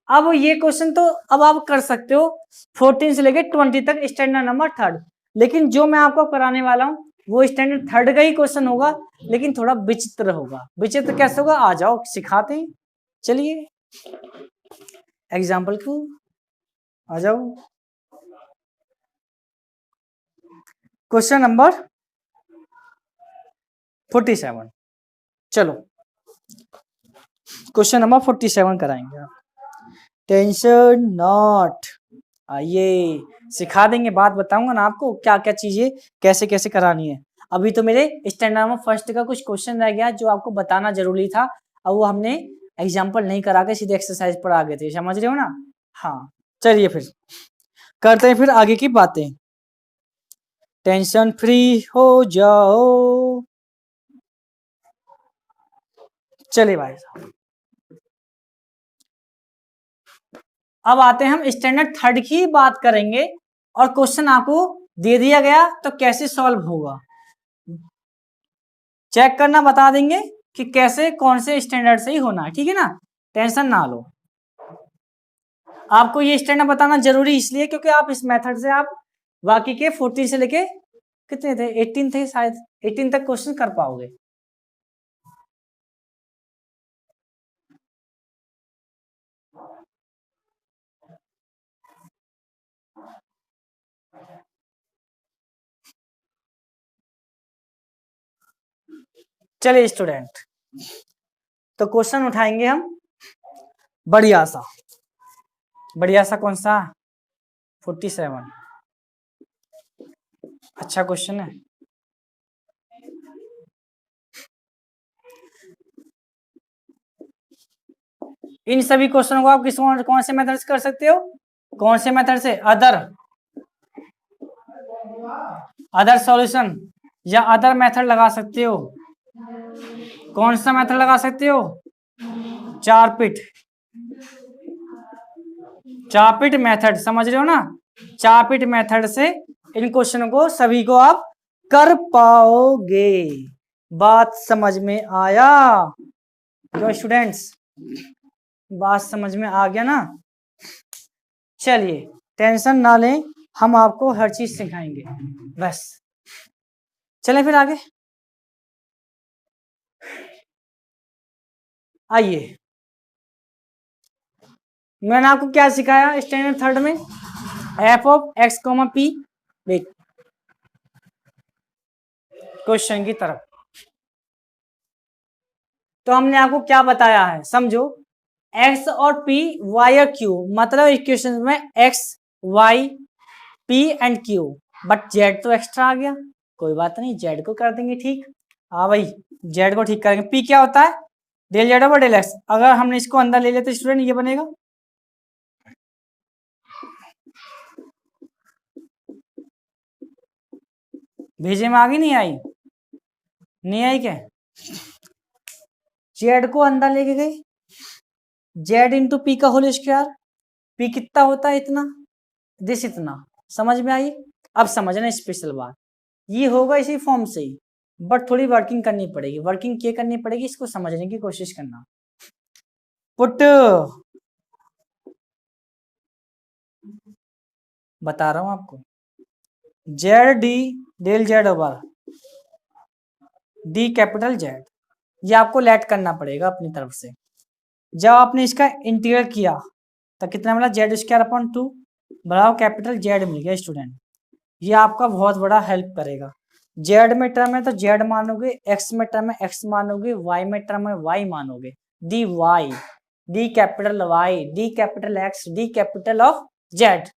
अब ये क्वेश्चन तो अब आप कर सकते हो 14 से लेके 20 तक स्टैंडर्ड नंबर थर्ड, लेकिन जो मैं आपको कराने वाला हूँ वो स्टैंडर्ड थर्ड का ही क्वेश्चन होगा, लेकिन थोड़ा विचित्र होगा। विचित्र कैसे होगा, आ जाओ सिखाते हैं। चलिए एग्जाम्पल को आ जाओ, क्वेश्चन नंबर 47। चलो क्वेश्चन नंबर 47 कराएंगे आप, टेंशन नॉट, आइए सिखा देंगे। बात बताऊंगा ना आपको क्या क्या चीजें कैसे कैसे करानी है। अभी तो मेरे स्टैंडर्ड में फर्स्ट का कुछ क्वेश्चन रह गया जो आपको बताना जरूरी था, अब वो हमने एग्जाम्पल नहीं करा के सीधे एक्सरसाइज पर आ गए थे, समझ रहे हो ना। हाँ चलिए फिर करते हैं फिर आगे की बातें। टेंशन फ्री हो जाओ। चलिए भाई साहब, अब आते हैं हम स्टैंडर्ड थर्ड की बात करेंगे, और क्वेश्चन आपको दे दिया गया तो कैसे सॉल्व होगा चेक करना बता देंगे कि कैसे कौन से स्टैंडर्ड से ही होना है, ठीक है ना, टेंशन ना लो। आपको ये स्टैंडर्ड बताना जरूरी इसलिए क्योंकि आप इस मेथड से आप बाकी के 14 से लेके कितने थे 18 थे शायद, 18 तक क्वेश्चन कर पाओगे। चलिए स्टूडेंट, तो क्वेश्चन उठाएंगे हम बढ़िया सा, बढ़िया सा कौन सा 47, अच्छा क्वेश्चन है। इन सभी क्वेश्चनों को आप किस कौन से मेथड से कर सकते हो, कौन से मेथड से, अदर सॉल्यूशन या अदर मेथड लगा सकते हो। कौन सा मेथड लगा सकते हो, चारपिट, चारपिट मेथड, समझ रहे हो ना, चारपिट मेथड से इन क्वेश्चनों को सभी को आप कर पाओगे। बात समझ में आया क्यों स्टूडेंट्स, बात समझ में आ गया ना। चलिए टेंशन ना लें, हम आपको हर चीज सिखाएंगे बस। चलें फिर आगे, आइए मैंने आपको क्या सिखाया स्टैंडर्ड थर्ड में, F of x comma P, देख क्वेश्चन की तरफ, तो हमने आपको क्या बताया है समझो, x और p y और q, मतलब इक्वेशन में x y p and q, but z तो एक्स्ट्रा आ गया, कोई बात नहीं z को कर देंगे ठीक। हाँ भाई z को ठीक करेंगे। p क्या होता है, del Z over del x, अगर हमने इसको अंदर ले लेते स्टूडेंट ये बनेगा, भेजे में आगे नहीं आई, नहीं आई क्या, जेड को अंदर लेके गए, जेड इंटू पी का होल स्क्वायर, पी कितना होता है इतना, दिस इतना, समझ में आई। अब समझना स्पेशल बात, ये होगा इसी फॉर्म से ही, बट थोड़ी वर्किंग करनी पड़ेगी, वर्किंग क्या करनी पड़ेगी इसको समझने की कोशिश करना। पुट, बता रहा हूं आपको, z d del Z over d capital z, ये आपको लेट करना पड़ेगा अपनी तरफ से। जब आपने इसका इंटीग्रल किया तो कितना मिला, जेड स्क्वायर अपॉन 2 बराबर कैपिटल जेड मिल गया स्टूडेंट, ये आपका बहुत बड़ा हेल्प करेगा। जेड में टर्म है तो जेड मानोगे, एक्स में टर्म है एक्स मानोगे, वाई में टर्म है वाई मानोगे, d y d capital y d capital x d capital of z,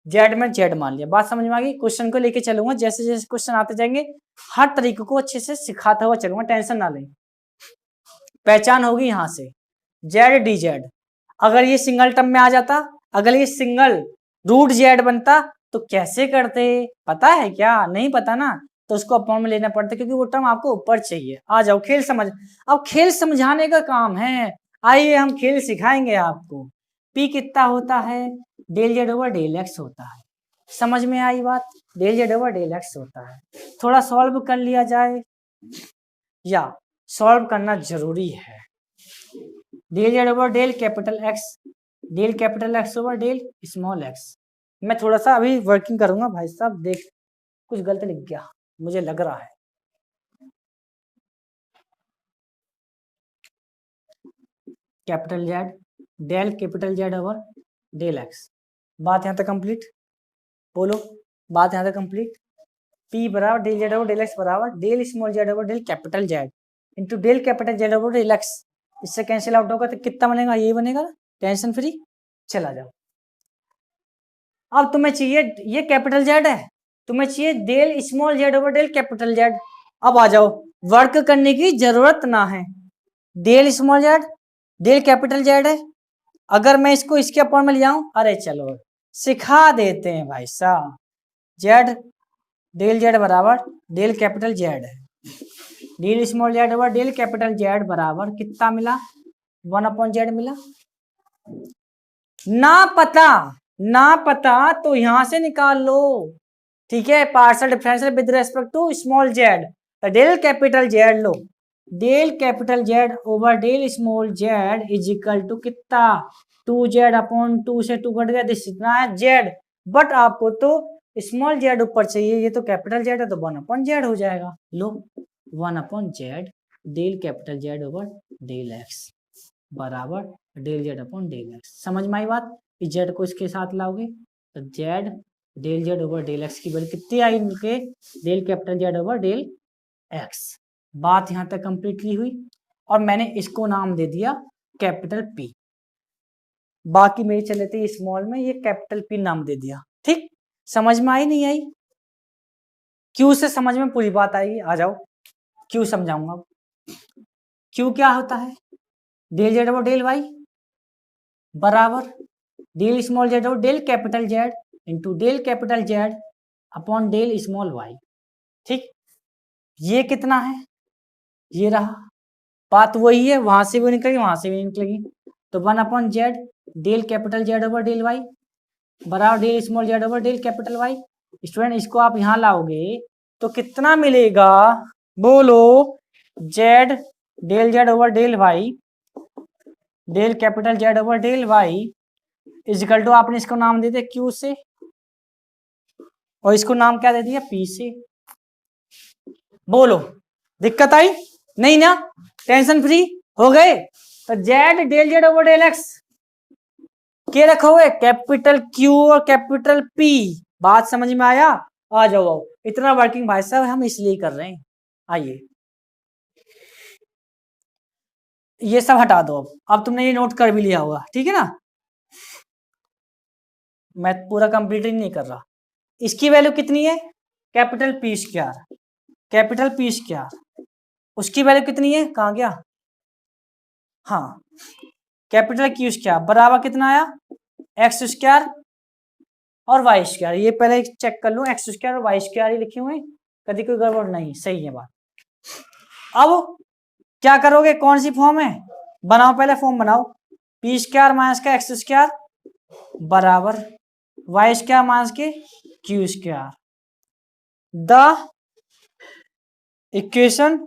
z में जेड मान लिया। बात समझ में आ गई, क्वेश्चन को लेके चलूंगा, जैसे जैसे क्वेश्चन आते जाएंगे हर तरीके को अच्छे से सिखाता हुआ चलूंगा, टेंशन ना लें। पहचान होगी यहां से, जेड डी जेड, अगर ये सिंगल टर्म में आ जाता, अगर ये सिंगल रूट जेड बनता तो कैसे करते, पता है क्या, नहीं पता ना, तो उसको अपॉन में लेना पड़ता क्योंकि वो टर्म आपको ऊपर चाहिए। आ जाओ खेल समझ, अब खेल समझाने का काम है, आइए हम खेल सिखाएंगे आपको। पी कितना होता है, del Z over del x होता है, समझ में आई बात, del Z over del x होता है। थोड़ा सॉल्व कर लिया जाए, या सॉल्व करना जरूरी है। Del Z over del capital x over del small x, मैं थोड़ा सा अभी वर्किंग करूंगा भाई साहब, देख कुछ गलत लिख गया मुझे लग रहा है। Capital Z del capital Z over del x, बात यहां तक कंप्लीट, बोलो बात यहां तक कंप्लीट। पी बराबर del Z over del x बराबर del small Z over del capital Z into del capital Z over del X, इससे कैंसिल आउट होगा तो कितना बनेगा, ये बनेगा ना, टेंशन फ्री। चला जाओ, अब तुम्हें चाहिए, ये कैपिटल जेड है, तुम्हें चाहिए del small Z over del capital z, अब आ जाओ, वर्क करने की जरूरत ना है, del small z del capital Z है। अगर मैं इसको इसके अपॉन में ले जाऊं, अरे चलो सिखा देते हैं भाई साहब, जेड डेल जेड बराबर डेल कैपिटल जेड है, del small Z over del capital Z बराबर कितना मिला, 1/z मिला। ना पता तो यहां से निकाल लो, ठीक है, partial differential with respect to small Z, तो डेल कैपिटल जेड लो, del capital Z over del small Z is equal to कितना, 2z/2 से 2 कट गया, दिस इतना है जेड, बट आपको तो स्मॉल जेड ऊपर चाहिए, ये तो कैपिटल जेड है तो 1/z हो जाएगा, लो 1/z del capital Z over del x बराबर del Z upon del X. समझ में आई बात, जेड को इसके साथ लाओगे तो z del Z over del x की वैल्यू कितनी आई मिलके, del capital Z over del x. बात यहां तक कंप्लीटली हुई, और मैंने इसको नाम दे दिया कैपिटल पी, बाकी मेरी चले थे स्मॉल में, ये कैपिटल पी नाम दे दिया। ठीक, समझ में आई नहीं आई, क्यू से समझ में पूरी बात आएगी, आ जाओ क्यू समझाऊंगा। क्यू क्या होता है, del Z over del Y बराबर del small Z over del capital Z into del capital Z upon del small Y. ठीक, ये कितना है, ये रहा, बात वही है, वहां से भी निकलेगी वहां से भी निकलेगी, तो 1/z del capital Z over del Y बराबर del small Z over del capital Y. Student इसको आप यहां लाओगे तो कितना मिलेगा, बोलो, Z del Z over del Y del capital Z over del Y is equal to, आपने इसको नाम दे दिया क्यू से और इसको नाम क्या दे दिया पी से। बोलो दिक्कत आई नहीं ना, टेंशन फ्री हो गए। तो z del Z over del x के रखोगे कैपिटल क्यू और कैपिटल पी, बात समझ में आया, आ जाओ आओ, इतना वर्किंग भाई साहब हम इसलिए कर रहे हैं। आइए ये सब हटा दो, अब तुमने ये नोट कर भी लिया होगा, ठीक है ना, मैं पूरा कंप्लीट नहीं कर रहा। इसकी वैल्यू कितनी है, capital P square, capital P square, उसकी वैल्यू कितनी है, कहाँ गया, हाँ कैपिटल क्यू स्क्वायर बराबर कितना आया, एक्स स्क्वायर और वाई स्क्वायर, ये पहले चेक कर लूं, एक्स स्क्वायर और वाई स्क्वायर ही लिखे हुए, कभी कोई गड़बड़ नहीं, सही है बात। अब क्या करोगे, कौन सी फॉर्म है, बनाओ पहले फॉर्म बनाओ, पी स्क्वायर माइनस का एक्स स्क्वायर बराबर वाई स्क्वायर माइनस के Q square, the equation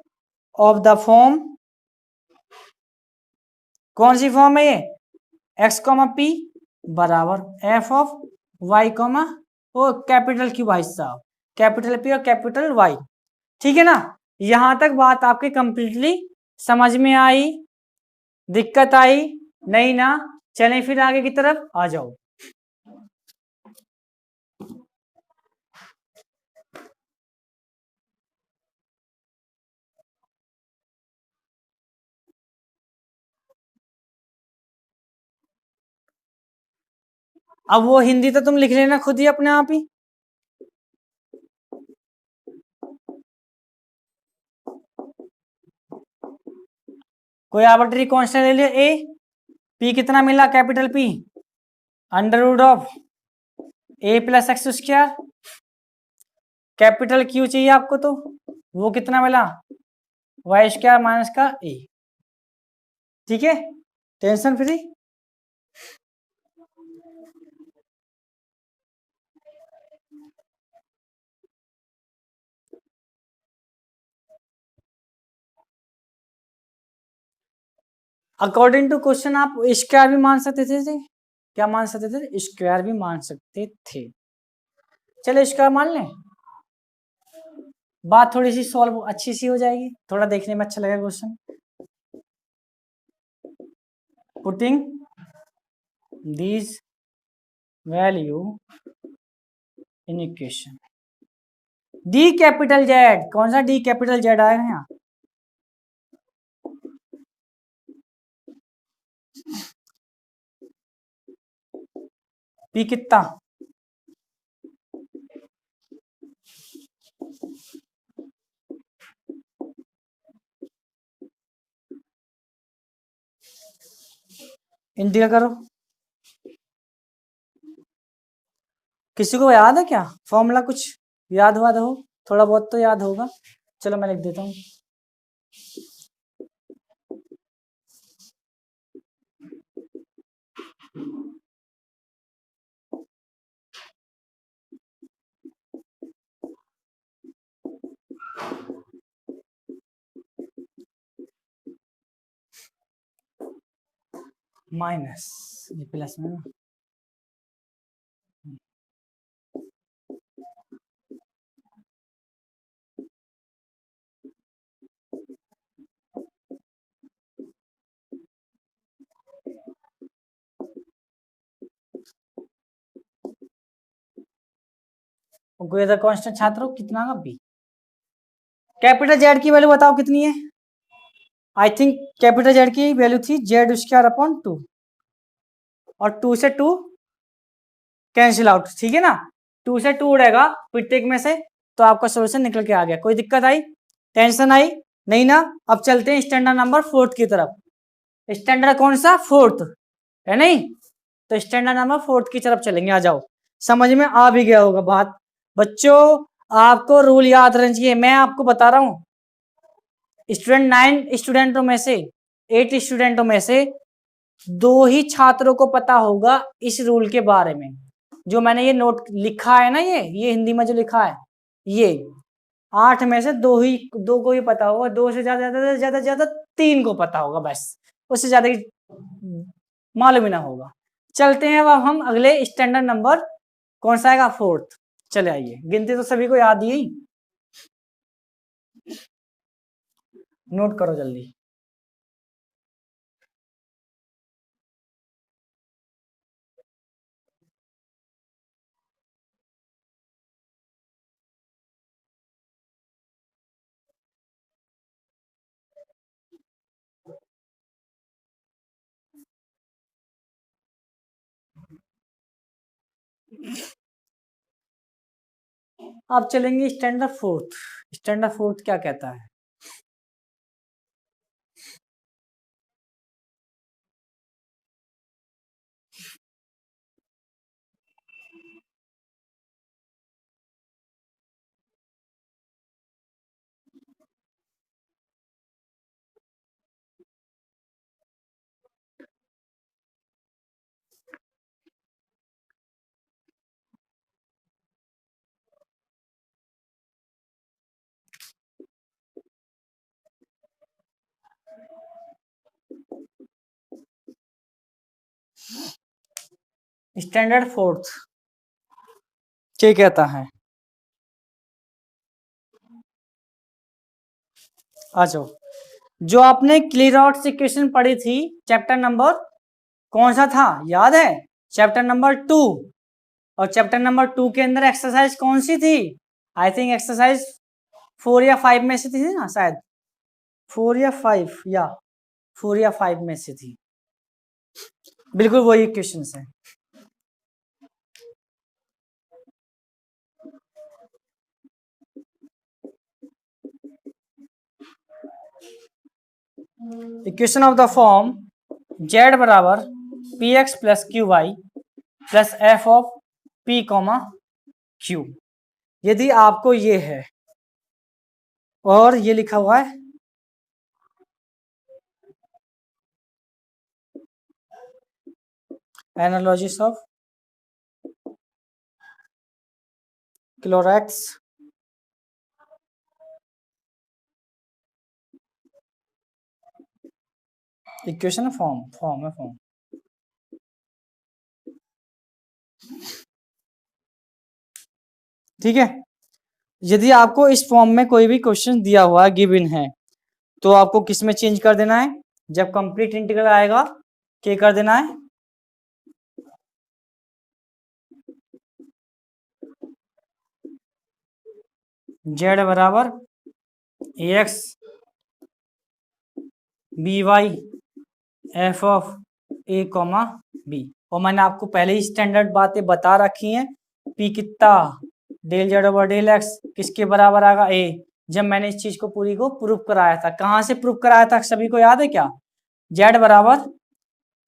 of the form, कौन सी फॉर्म है ये, एक्स कॉमा पी बराबर एफ ऑफ वाई कॉमा वो कैपिटल क्यू भाई साहब, कैपिटल पी और कैपिटल वाई। ठीक है ना, यहां तक बात आपकी कंप्लीटली समझ में आई, दिक्कत आई नहीं ना, चलें फिर आगे की तरफ आ जाओ। अब वो हिंदी तो तुम लिख लेना खुद ही अपने आप ही, कोई आर्बिट्ररी कांस्टेंट ले लिया ए, पी कितना मिला capital p, under root of a plus x square, capital q चाहिए आपको तो वो कितना मिला, वाई स्क्वायर माइनस का ए। ठीक है, tension free. According to question आप स्क्वायर भी मान सकते थे, क्या मान सकते थे, स्क्वायर भी मान सकते थे, चलो स्क्वायर मान लें, बात थोड़ी सी सॉल्व अच्छी सी हो जाएगी, थोड़ा देखने में अच्छा लगेगा question. Putting these value in equation, D capital Z, कौन सा डी कैपिटल जेड आएगा यहाँ, पी कितना, इंटीग्रल करो। किसी को याद है क्या फॉर्मूला? कुछ याद हुआ हो? थोड़ा बहुत तो याद होगा। चलो मैं लिख देता हूँ। माइनस ये प्लस में ना, कोई अदर कांस्टेंट छात्रों कितना का बी। कैपिटल जेड की वैल्यू बताओ कितनी है? आई थिंक कैपिटल जेड की वैल्यू थी जेड स्क्वायर अपॉन 2 और 2 से 2 कैंसिल आउट, ठीक है ना। 2 से 2 उड़ेगा प्रत्येक में से, तो आपका सोल्यूशन निकल के आ गया। कोई दिक्कत आई, टेंशन आई? नहीं ना। अब चलते हैं स्टैंडर्ड नंबर 4 की तरफ। स्टैंडर्ड कौन सा? 4 है नहीं, तो स्टैंडर्ड नंबर 4 की तरफ चलेंगे। आ जाओ, समझ में आ भी गया होगा बात। बच्चों आपको रूल याद रहना चाहिए, मैं आपको बता रहा हूं। स्टूडेंट 9 स्टूडेंटों में से 8 स्टूडेंटों में से 2 ही छात्रों को पता होगा इस रूल के बारे में। जो मैंने ये नोट लिखा है ना, ये हिंदी में जो लिखा है, ये 8 में से 2 को ही पता होगा। 2 से ज्यादा 3 को पता होगा बस, उससे ज्यादा मालूम ही ना होगा। चलते हैं अब हम अगले स्टैंडर्ड नंबर, कौन सा आएगा? 4th। चले आइए, गिनती तो सभी को याद ही, नोट करो जल्दी। अब चलेंगे स्टैंडर्ड 4th। स्टैंडर्ड 4th क्या कहता है? स्टैंडर्ड 4th क्या कहता है? आ जाओ, जो आपने क्लियर आउट इक्वेशन पढ़ी थी, चैप्टर नंबर कौन सा था याद है? Chapter number 2। और चैप्टर नंबर 2 के अंदर एक्सरसाइज कौन सी थी? आई थिंक एक्सरसाइज 4 या 5 में से थी ना, शायद 4 या 5, या 4 या 5 में से थी। बिल्कुल वही क्वेश्चन है। Equation of the form z बराबर p x plus q y plus f of p comma q. यदि आपको ये है और ये लिखा हुआ है analogous of Clairaut's equation form है फॉर्म। ठीक है, यदि आपको इस फॉर्म में कोई भी क्वेश्चन दिया हुआ है, गिवन है, तो आपको किस में चेंज कर देना है? जब कंप्लीट इंटीग्रल आएगा क्या कर देना है? z बराबर x b y f of a comma b. और मैंने आपको पहले ही स्टैंडर्ड बातें बता रखी हैं। पी कितना? Del Z over del x किसके बराबर आएगा? ए। जब मैंने इस चीज को पूरी को प्रूफ कराया था, कहां से प्रूफ कराया था सभी को याद है क्या? जेड बराबर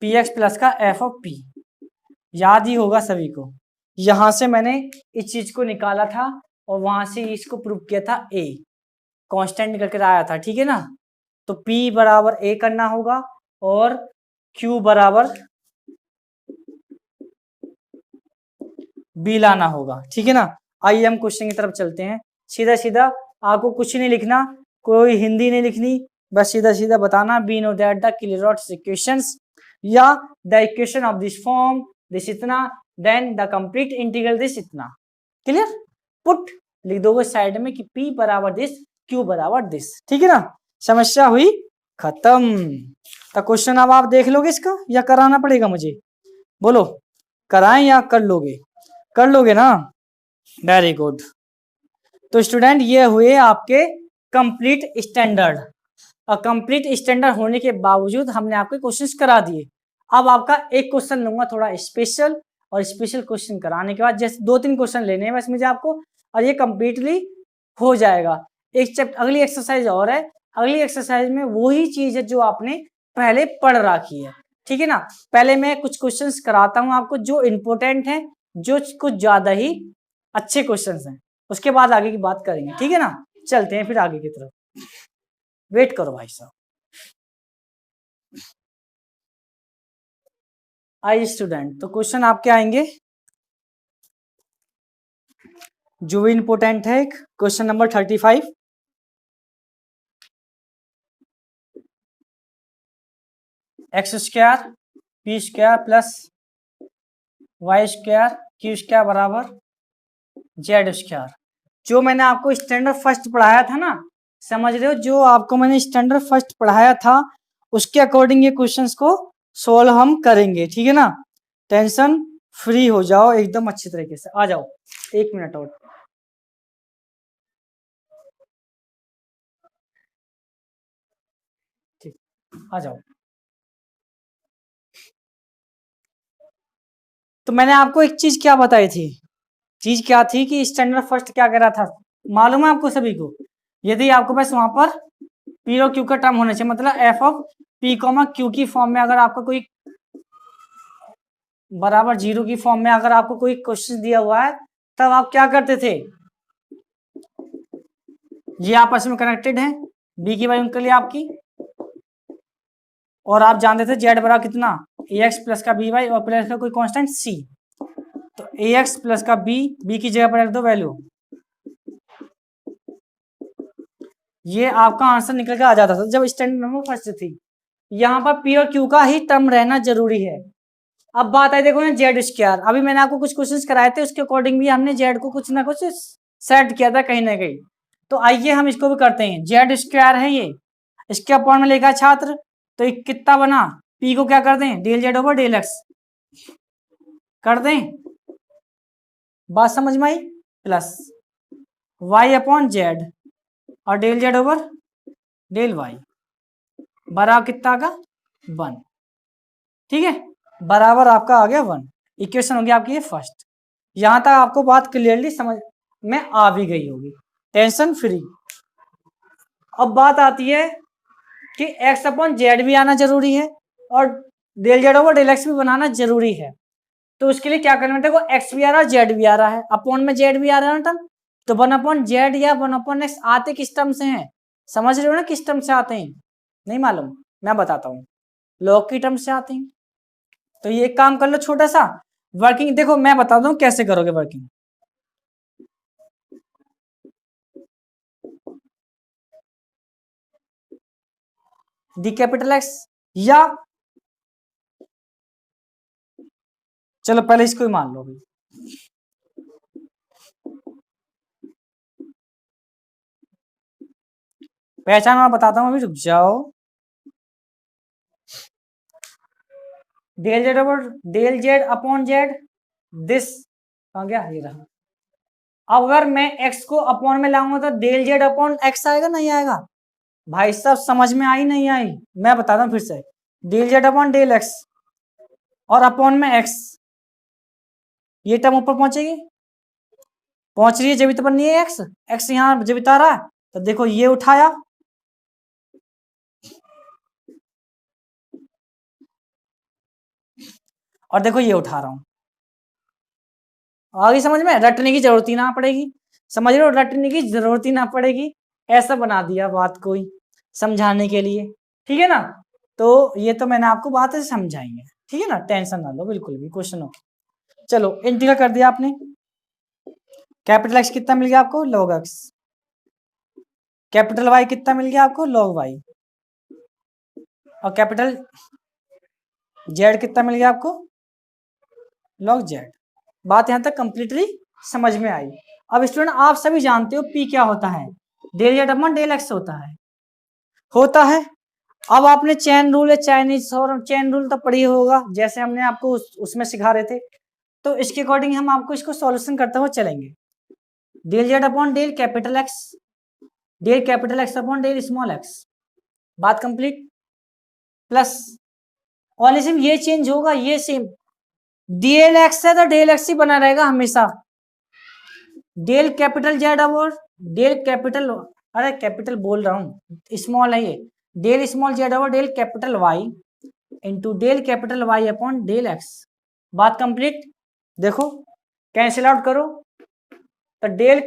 पी एक्स प्लस का एफ ऑफ पी, याद ही होगा सभी को। यहां से मैंने इस चीज को निकाला था और वहां से इसको प्रूव किया था, ए कांस्टेंट निकल कर आया था, ठीक है ना। तो P बराबर ए करना होगा और Q बराबर बी लाना होगा, ठीक है ना। आइए हम क्वेश्चन की तरफ चलते हैं। सीधा सीधा आपको कुछ नहीं लिखना, कोई हिंदी नहीं लिखनी, बस सीधा सीधा बताना we know that the Clairaut equations या the equation of this form this इतना then the complete integral this इतना। क्लियर, पुट लिख दोगे साइड में कि P बराबर दिस, Q बराबर दिस, ठीक है ना। समस्या हुई खत्म। तो क्वेश्चन अब आप देख लोगे इसका या कराना पड़ेगा मुझे, बोलो कराएं या कर लोगे, कर लोगे ना, वेरी गुड। तो स्टूडेंट ये हुए आपके कंप्लीट स्टैंडर्ड, और कंप्लीट स्टैंडर्ड होने के बावजूद हमने आपके क्वेश्चंस करा दिए। अब आपका एक क्वेश्चन लूंगा थोड़ा स्पेशल, और स्पेशल क्वेश्चन कराने के बाद जैसे 2-3 क्वेश्चन लेने हैं बस मुझे आपको, और ये कंप्लीटली हो जाएगा। एक चैप्टर अगली एक्सरसाइज और है, अगली एक्सरसाइज में वही चीज है जो आपने पहले पढ़ रखी है, ठीक है ना। पहले मैं कुछ क्वेश्चंस कराता हूं आपको जो इंपॉर्टेंट है, जो कुछ ज्यादा ही अच्छे क्वेश्चंस हैं, उसके बाद आगे की बात करेंगे, ठीक है ना। चलते हैं फिर आगे की तरफ, वेट करो भाई साहब। आइए स्टूडेंट, तो क्वेश्चन आपके आएंगे जो भी इंपॉर्टेंट है। Question number 35, x square p square plus y square q square बराबर जेड स्क्वायर। जो मैंने आपको स्टैंडर्ड फर्स्ट पढ़ाया था ना, समझ रहे हो, जो आपको मैंने स्टैंडर्ड फर्स्ट पढ़ाया था उसके अकॉर्डिंग ये क्वेश्चंस को सोल्व हम करेंगे, ठीक है ना। टेंशन फ्री हो जाओ एकदम अच्छी तरीके से। आ जाओ 1 मिनट और, ठीक, आ जाओ। तो मैंने आपको एक चीज क्या बताई थी, चीज क्या थी कि स्टैंडर्ड फर्स्ट क्या कह रहा था, मालूम है आपको सभी को। यदि आपको बस वहां पर पी और क्यू का टर्म होना चाहिए, मतलब F of p comma Q की फॉर्म में अगर आपको कोई बराबर 0 की फॉर्म में अगर आपको कोई क्वेश्चन दिया हुआ है, तब आप क्या करते थे, ये आपस में कनेक्टेड है, बी की वैल्यू निकली आपकी, और आप जानते थे जेड बराबर कितना, ए एक्स प्लस का बी वाई और प्लस का कोई कांस्टेंट सी। तो ए एक्स प्लस का बी, बी की जगह पर रख दो वैल्यू, ये आपका आंसर निकल के आ जाता था जब स्टैंडर्ड नंबर फर्स्ट थी। यहाँ पर पी और क्यू का ही टर्म रहना जरूरी है। अब बात है देखो ना जेड स्क्वायर, अभी मैंने आपको कुछ क्वेश्चंस कराए थे उसके अकॉर्डिंग भी हमने जेड को कुछ ना कुछ सेट किया था कहीं ना कहीं। तो आइए हम इसको भी करते हैं, जेड स्क्वायर है ये, इसके अपॉन में लिखा छात्र, तो ये कितना बना, पी को क्या कर दें del Z over del x कर दें, बात समझ में आई, प्लस वाई अपॉन जेड और del Z over del Y बराबर कितना का 1, ठीक है, बराबर आपका आ गया 1। इक्वेशन हो गया आपकी ये फर्स्ट। यहां तक आपको बात क्लियरली समझ में आ भी गई होगी, टेंशन फ्री। अब बात आती है कि एक्स अपॉन जेड भी आना जरूरी है और del Z over del x भी बनाना जरूरी है। तो उसके लिए क्या करना है, देखो एक्स भी आ रहा है जेड भी आ रहा है, अपॉन में जेड भी आ रहा है ना टर्म, तो 1 अपॉन जेड या 1 अपॉन एक्स आते किस टर्म से हैं, समझ रहे हो ना किस टर्म से आते हैं, नहीं मालूम, मैं बताता हूँ, लॉग की टर्म से आते हैं। तो ये एक काम कर लो छोटा सा वर्किंग, देखो मैं बता दूं कैसे करोगे वर्किंग। डी कैपिटल एक्स, या चलो पहले इसको ही मान लो भाई, पहचान मैं बताता हूँ अभी, रुक जाओ। Del Z over del Z upon z, this कहाँ गया, ये रहा। अब अगर मैं x को अपॉन में लाऊंगा तो डेल जेड अपॉन एक्स आएगा नहीं आएगा, भाई साहब समझ में आई नहीं आई, मैं बताता हूँ फिर से, del Z upon del x और अपॉन में x, ये टर्म ऊपर पहुंचेगी, पहुंच रही है जब तो नहीं है x, x यहाँ जब आ रहा है, तो देखो ये उठाया, और देखो ये उठा रहा हूं। आगे समझ में, रटने की जरूरत ही ना पड़ेगी, समझ रहे हो, रटने की जरूरत ही ना पड़ेगी, ऐसा बना दिया बात कोई समझाने के लिए, ठीक है ना। तो ये तो मैंने आपको बात से समझाएंगे, ठीक है ना, टेंशन ना लो बिल्कुल भी। क्वेश्चन ओके, चलो इंटीग्रल कर दिया आपने। कैपिटल एक्स कितना मिल गया आपको, लॉग एक्स। कैपिटल वाई कितना मिल गया आपको, लॉग वाई। और कैपिटल जेड कितना मिल गया आपको, लॉग जेड। बात यहां तक कंप्लीटली समझ में आई। अब स्टूडेंट आप सभी जानते हो पी क्या होता है, del Z upon del x होता है। अब आपने चेन रूल या चाइनीज और चेन रूल तो पढ़ी होगा, जैसे हमने आपको उसमें सिखा रहे थे। तो इसके अकॉर्डिंग हम आपको इसको सॉल्यूशन करते हुए चलेंगे। Del Z upon del capital x upon del small x, बात कंप्लीट। प्लस ओनली सिर्फ ये चेंज होगा, ये सेम डेल एक्स है तो डेल एक्स ही बना रहेगा हमेशा। डेल कैपिटल जेड और डेल कैपिटल, अरे कैपिटल बोल रहा हूं, स्मॉल है ये, डेल स्मॉल जेड और del capital Y into del capital Y upon del x. बात कंप्लीट। देखो कैंसिल आउट करो तो डेल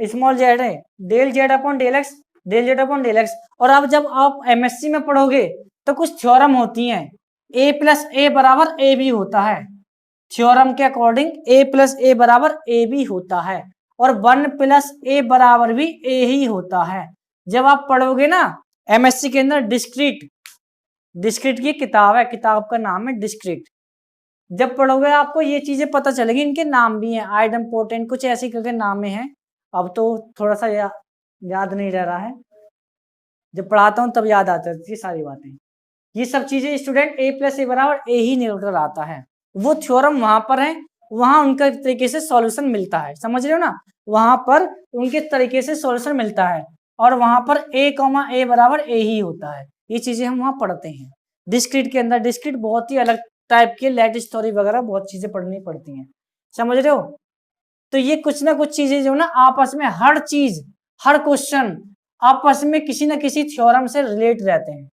स्मॉल जेड है, del Z upon del x, del Z upon del x. और अब जब आप एमएससी में पढ़ोगे तो कुछ थ्योरम होती हैं, ए प्लस ए बराबर ए बी होता है। थ्योरम के अकॉर्डिंग ए प्लस ए बराबर ए बी होता है, और 1 प्लस ए बराबर भी ए ही होता है। जब आप पढ़ोगे ना एमएससी के अंदर डिस्क्रीट, डिस्क्रीट की किताब है, किताब का नाम है डिस्क्रीट। जब पढ़ोगे आपको ये चीजें पता चलेगी, इनके नाम भी हैं, आइडम पोटेंट कुछ ऐसी करके नाम हैं। अब तो थोड़ा सा याद नहीं रह रहा है, जब पढ़ाता हूँ तब याद आती है सारी बातें। ये सब चीजें स्टूडेंट ए प्लस ए बराबर ए ही निकल आता है, वो थ्योरम वहां पर है, वहां उनका तरीके से सॉल्यूशन मिलता है, समझ रहे हो ना, वहां पर उनके तरीके से सॉल्यूशन मिलता है। और वहां पर ए कॉमा ए बराबर ए ही होता है, ये चीजें हम वहां पढ़ते हैं डिस्क्रीट के अंदर। डिस्क्रीट बहुत ही अलग टाइप के लेटेस्ट स्टोरी वगैरह बहुत चीजें पढ़नी पड़ती हैं, समझ रहे हो। तो ये कुछ ना कुछ चीजें जो ना आपस में हर चीज, हर क्वेश्चन आपस में किसी ना किसी थ्योरम से रिलेट रहते हैं,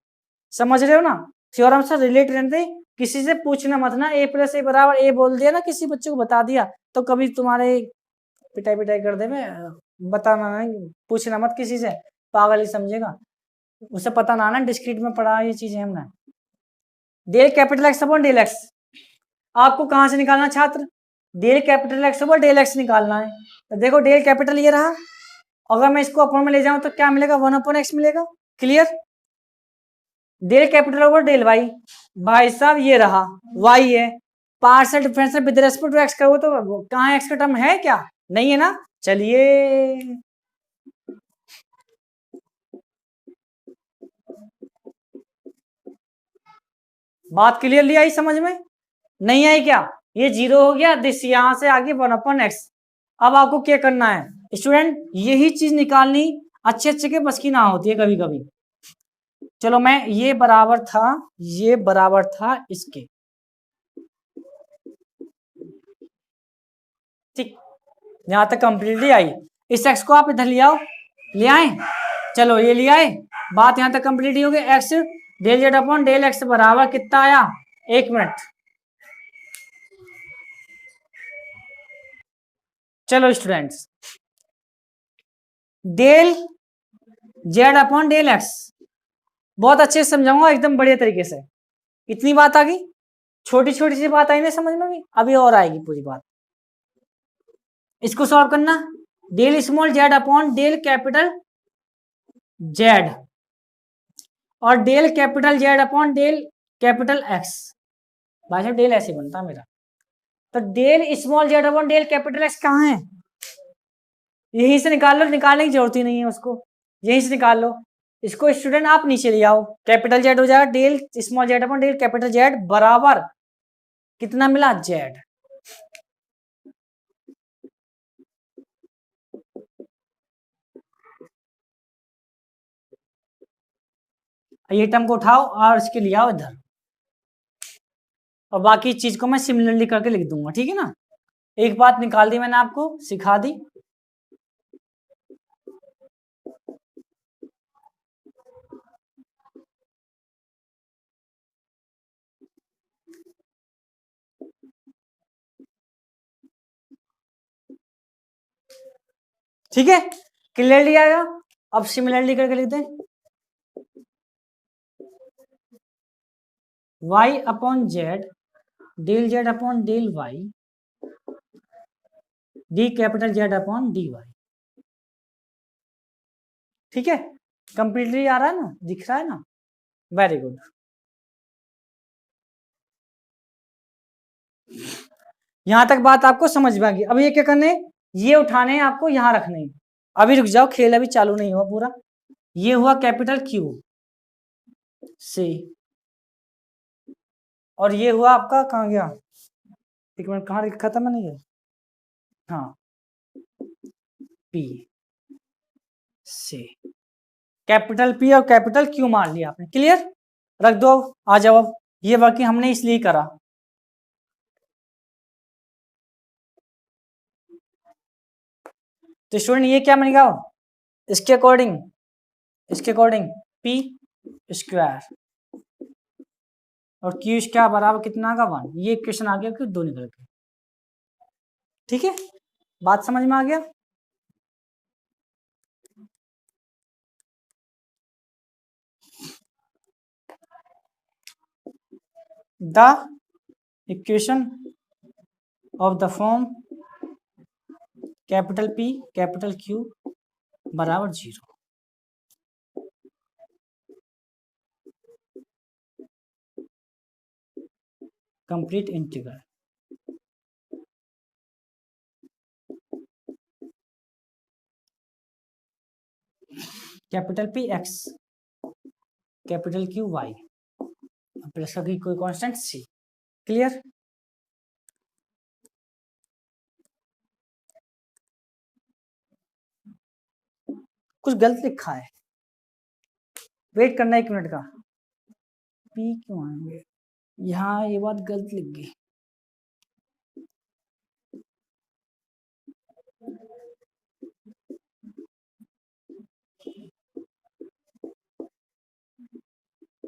समझ रहे हो ना। थ्योरम से रिलेट रहते, किसी से पूछना मत ना, ए प्लस ए बराबर ए बोल दिया ना, किसी बच्चे को बता दिया तो कभी तुम्हारे पिटाई पिटाई कर दे में, बताना नहीं, पूछना मत किसी से, पागल ही समझेगा, उसे पता ना ना डिस्क्रीट में पढ़ा ये चीजें हमने। Del capital x upon del x आपको कहां से निकालना छात्र, del capital x upon del x निकालना है। तो देखो डेल कैपिटल ये रहा, अगर मैं इसको अपॉन में ले जाऊं तो क्या मिलेगा, 1 अपॉन एक्स मिलेगा, clear. Del capital over del y, भाई साहब ये रहा वाई है, partial differential with respect to x करो तो कहाँ एक्स का टर्म है क्या, नहीं है ना। चलिए बात क्लियरली आई समझ में, नहीं आई क्या, ये 0 हो गया, दिस यहां से आगे 1 अपॉन एक्स। अब आपको क्या करना है स्टूडेंट, यही चीज निकालनी अच्छे अच्छे के बस की ना होती है कभी कभी। चलो मैं ये बराबर था, ये बराबर था इसके, ठीक, यहां तक कंप्लीटली आई। इस एक्स को आप इधर ले आओ, ले आए, चलो ये ले आए, बात यहां तक कंप्लीट ही हो गई। X del Z upon del x बराबर कितना आया, 1 मिनट, चलो students, del Z upon del x बहुत अच्छे से समझाऊंगा एकदम बढ़िया तरीके से। इतनी बात आ गई, छोटी छोटी सी बात आई ना समझ में, भी अभी और आएगी पूरी बात। इसको सॉल्व करना, del small Z upon del capital Z और del capital Z upon del capital X, भाई साहब डेल ऐसे बनता मेरा। तो del small Z upon del capital X कहाँ है, यहीं से निकाल लो, निकालने की जरूरत ही नहीं है उसको, यहीं से निकाल लो। इसको स्टूडेंट आप नीचे ले आओ, कैपिटल जेड हो जाएगा del small Z upon del capital Z बराबर कितना मिला, जेड। ये टर्म को उठाओ और इसके लिए आओ इधर, और बाकी चीज को मैं सिमिलरली करके लिख दूंगा, ठीक है ना। एक बात निकाल दी मैंने, आपको सिखा दी। ठीक है, क्लियरली आएगा। अब सिमिलरली करके लिख दें, y upon z del Z upon del y d capital Z upon d y. ठीक है, कंप्लीटली आ रहा है ना, दिख रहा है ना, वेरी गुड। यहां तक बात आपको समझ में आ गई। अब ये क्या करने, ये उठाने हैं आपको, यहां रखने हैं। अभी रुक जाओ, खेल अभी चालू नहीं हुआ पूरा। ये हुआ कैपिटल क्यू से, और ये हुआ आपका, कहाँ गया, एक मिनट, कहाँ लिखा था मैंने ये, हाँ, पी से, कैपिटल पी और कैपिटल क्यू मान लिया आपने। क्लियर, रख दो, आ जाओ। अब ये वाकई हमने इसलिए करा, तो स्टूडेंट ये क्या बनेगा, इसके अकॉर्डिंग, इसके अकॉर्डिंग पी स्क्वायर और क्यू स्क्वायर बराबर कितना का 1। ये इक्वेशन आ गया, क्यों दो निकल के। ठीक है, बात समझ में आ गया। The equation of the form capital P capital Q बराबर 0। Complete integral, capital P x capital Q y plus का कोई कांस्टेंट सी। क्लियर, कुछ गलत लिखा है, वेट करना 1 मिनट का। पी क्यों आएंगे, यहाँ ये बात गलत लिख गई।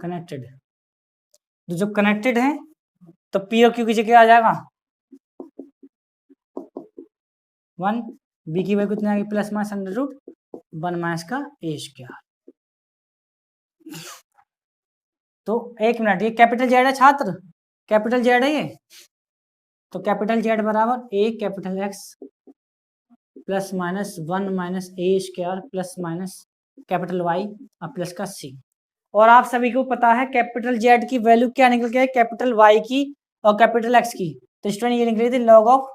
कनेक्टेड, तो जब कनेक्टेड है तो पी और क्यू की जगह आ जाएगा 1, बी की वैल्यू कितनी आ गई, plus minus under root 1 minus का ए स्क्वायर। तो 1 मिनट, ये कैपिटल जेड है छात्र, कैपिटल जेड है ये, तो कैपिटल जेड बराबर A capital X plus minus 1 minus A square plus minus capital Y और प्लस का सी। और आप सभी को पता है कैपिटल जेड की वैल्यू क्या निकल के है, कैपिटल वाई की और कैपिटल एक्स की। तो स्टूडेंट ये निकली थी लॉग ऑफ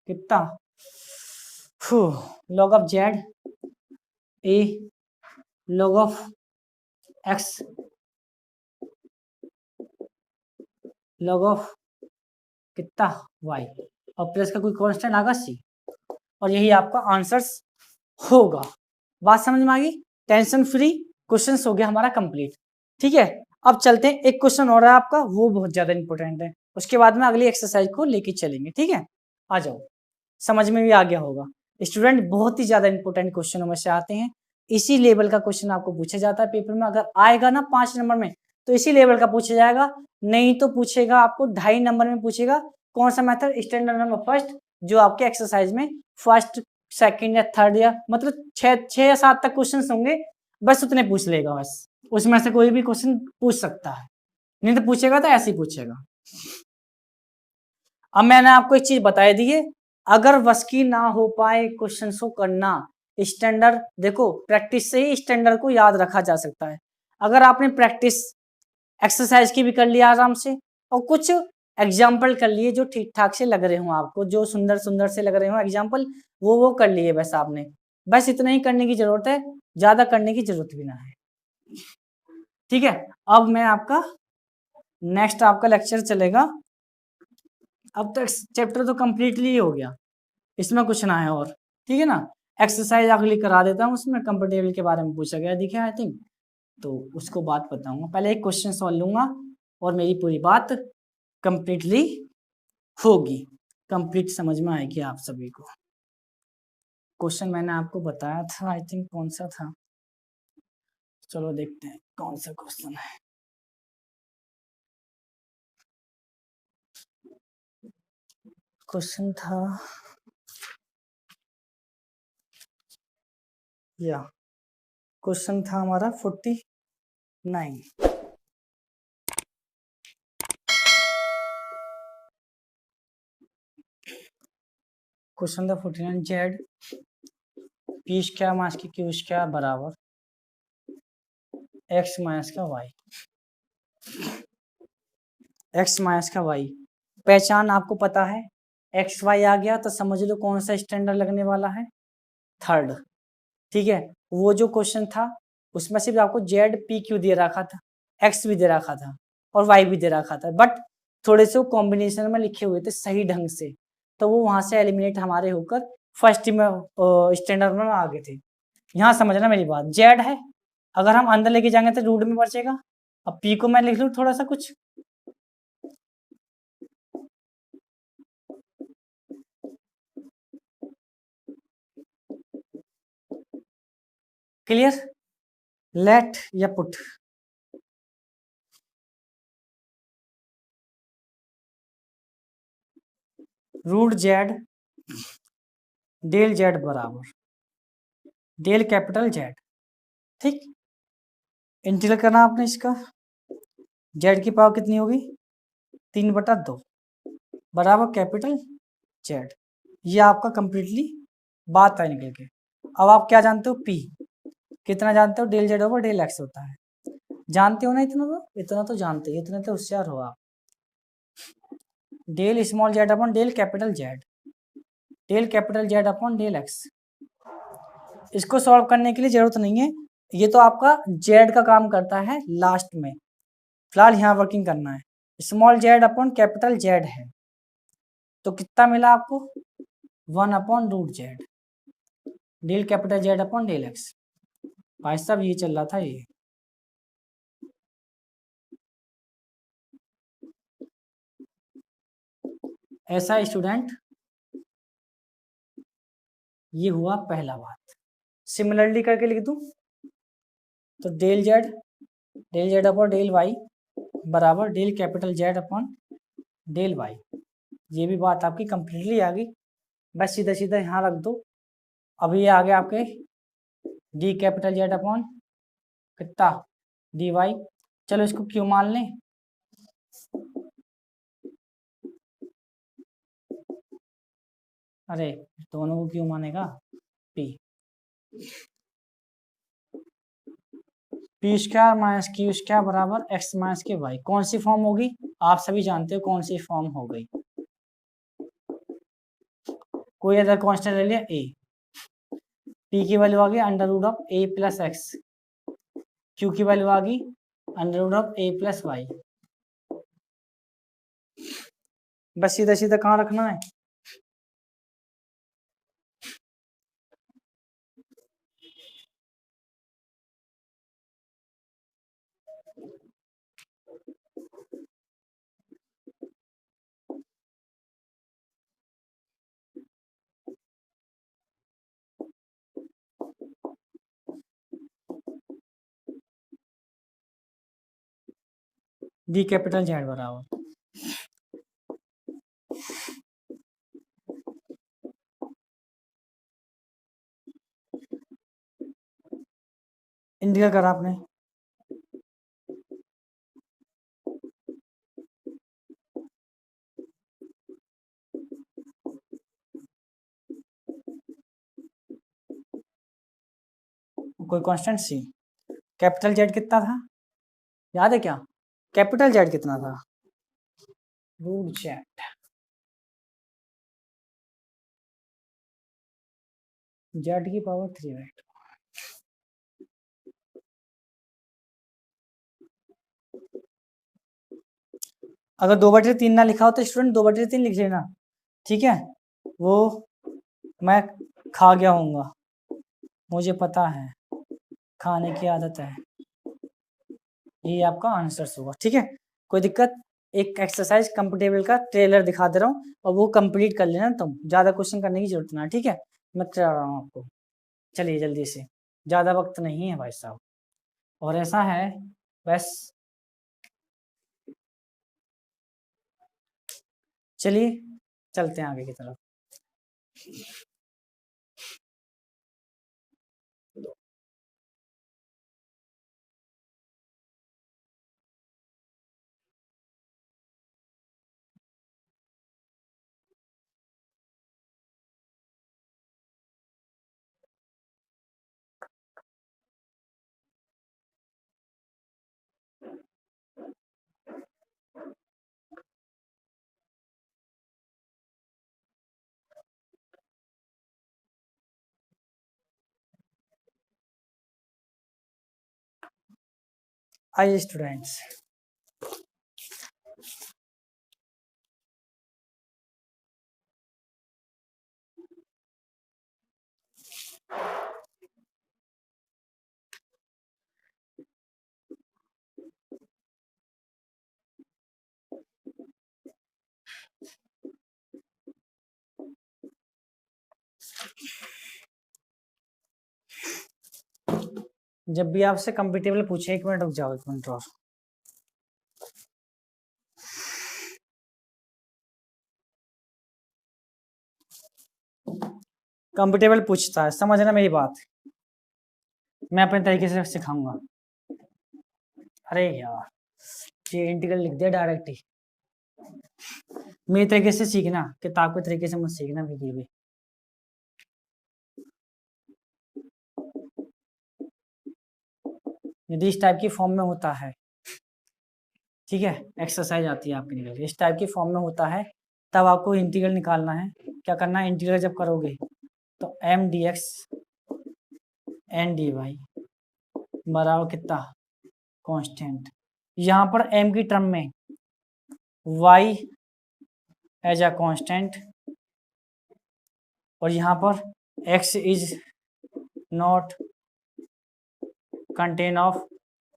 कितना, log of Z A log of x log of कितना वाई और प्लस का कोई कांस्टेंट आगा सी, और यही आपका आंसर्स होगा। बात समझ में आ गई, टेंशन फ्री क्वेश्चन हो गया हमारा कंप्लीट। ठीक है, अब चलते हैं, एक क्वेश्चन और है आपका, वो बहुत ज्यादा इंपॉर्टेंट है, उसके बाद में अगली एक्सरसाइज को लेके चलेंगे। ठीक है, आ जाओ, समझ में भी आ गया होगा। स्टूडेंट बहुत ही ज्यादा इंपॉर्टेंट क्वेश्चनों में से आते हैं, इसी लेवल का क्वेश्चन आपको पूछा जाता है पेपर में। अगर आएगा ना 5 नंबर में तो इसी लेवल का पूछा जाएगा, नहीं तो पूछेगा आपको 2.5 नंबर में पूछेगा। कौन सा मेथड, स्टैंडर्ड नंबर फर्स्ट, जो आपके एक्सरसाइज में फर्स्ट सेकंड या थर्ड या मतलब 6 या 7 तक क्वेश्चन होंगे, बस उतने पूछ लेगा, बस उसमें से कोई भी क्वेश्चन पूछ सकता है, नहीं तो पूछेगा तो ऐसे ही पूछेगा। अब मैंने आपको एक चीज बताई दी है, अगर बस की ना हो पाए क्वेश्चन को करना, स्टैंडर्ड देखो प्रैक्टिस से ही स्टैंडर्ड को याद रखा जा सकता है। अगर आपने प्रैक्टिस एक्सरसाइज की भी कर लिया आराम से, और कुछ एग्जाम्पल कर लिए जो ठीक ठाक से लग रहे हो आपको, जो सुंदर सुंदर से लग रहे हो एग्जाम्पल, वो कर लिए बस आपने, बस इतना ही करने की जरूरत है, ज्यादा करने की जरूरत भी ना है। ठीक है, अब मैं आपका नेक्स्ट आपका लेक्चर चलेगा। अब तक चैप्टर तो कम्प्लीटली हो गया, इसमें कुछ ना है और। ठीक है ना, एक्सरसाइज अगली करा देता हूँ, उसमें कंफर्टेबल के बारे में पूछा गया दिखे आई थिंक, तो उसको बात बताऊंगा। पहले एक क्वेश्चन सॉल्व लूंगा और मेरी पूरी बात कंप्लीटली होगी, कंप्लीट समझ में आएगी आप सभी को। क्वेश्चन मैंने आपको बताया था आई थिंक, कौन सा था, चलो देखते हैं कौन सा क्वेश्चन है। क्वेश्चन था या क्वेश्चन था हमारा 49। क्वेश्चन था 49 जेड पी स्क्वायर माइनस की क्यू स्क्वायर बराबर एक्स माइनस का वाई, एक्स माइनस का वाई। पहचान आपको पता है, एक्स वाई आ गया तो समझ लो कौन सा स्टैंडर्ड लगने वाला है, थर्ड। ठीक है, वो जो क्वेश्चन था उसमें सिर्फ आपको जेड पी क्यू दे रखा था, एक्स भी दे रखा था और वाई भी दे रखा था, बट थोड़े से वो कॉम्बिनेशन में लिखे हुए थे सही ढंग से, तो वो वहां से एलिमिनेट हमारे होकर फर्स्ट में स्टैंडर्ड में आ गए थे। यहाँ समझना मेरी बात, जेड है, अगर हम अंदर लेके जाएंगे तो रूट में बचेगा। अब पी को मैं लिख लूँ थोड़ा सा कुछ, क्लियर, लेट या put, root z del z बराबर डेल कैपिटल जेड। ठीक, इंटीग्रल करना आपने इसका, जेड की पावर कितनी होगी 3/2 बराबर कैपिटल जेड। ये आपका कंप्लीटली बात है निकल के। अब आप क्या जानते हो, पी कितना जानते हो, del Z over del x होता है, जानते हो ना, इतना तो जानते हो, इतने तो होशियार हो आप। Del small Z upon del capital Z, del capital Z upon del x. इसको सॉल्व करने के लिए जरूरत नहीं है, ये तो आपका जेड का काम करता है लास्ट में, फिलहाल यहाँ वर्किंग करना है। Small Z upon capital Z है, तो कितना मिला आपको 1/√जेड del capital Z upon del X. भाई साहब ये चल रहा था ये, ऐसा स्टूडेंट, ये हुआ पहला बात। सिमिलरली करके लिख दूं तो del Z upon del Y बराबर del capital Z upon del Y. ये भी बात आपकी कंप्लीटली आ गई, बस सीधा सीधा यहाँ रख दो। अब ये आ गया आपके डी कैपिटल जेड अपॉन कितना डी वाई, चलो इसको क्यों मान लें, अरे दोनों को क्यों मानेगा, P P square minus Q square बराबर एक्स माइनस के वाई। कौन सी फॉर्म होगी, आप सभी जानते हो कौन सी फॉर्म हो गई। कोई अदर कांस्टेंट ले लिया ए, पी की वैल्यू आ गई √(a+x), क्यू की वैल्यू आ गई √(a+y)। बस सीधा सीधा कहाँ रखना है, डी कैपिटल जेड बराबर इंडिया करा आपने, कोई कांस्टेंट सी, कैपिटल जेड कितना था याद है क्या, कैपिटल जेड कितना था √जेड, जेड की पावर 3 राइट। अगर 2/3 ना लिखा हो तो स्टूडेंट 2/3 लिख लेना, ठीक है, वो मैं खा गया हूँगा, मुझे पता है, खाने की आदत है। ये आपका आंसर होगा, ठीक है, कोई दिक्कत। एक एक्सरसाइज कंप्यूटेबल का ट्रेलर दिखा दे रहा हूँ और वो कंप्लीट कर लेना तुम, ज़्यादा क्वेश्चन करने की जरूरत ना, ठीक है, मैं करा रहा हूँ आपको। चलिए जल्दी से, ज़्यादा वक्त नहीं है भाई साहब, और ऐसा है बस, चलिए चलते हैं आगे की तरफ। आइए स्टूडेंट्स, जब भी आपसे कंपेटिबल पूछे, 1 मिनट रुक जाओ, 1 मिनट और। कंपेटिबल पूछता है, समझना मेरी बात, मैं अपने तरीके से सिखाऊंगा। अरे यार, ये इंटीग्रल लिख दिया डायरेक्ट ही। मेरे तरीके से सीखना, किताब के तरीके से मत सीखना बिल्कुल भी। यदि इस टाइप की फॉर्म में होता है, ठीक है, एक्सरसाइज आती है आपके लिए, इस टाइप की फॉर्म में होता है, तब आपको इंटीग्रल निकालना है। क्या करना है, इंटीग्रल जब करोगे तो m d x n d y बराबर कितना, कांस्टेंट। यहाँ पर m की टर्म में y एज अ कांस्टेंट, और यहाँ पर x is not contain of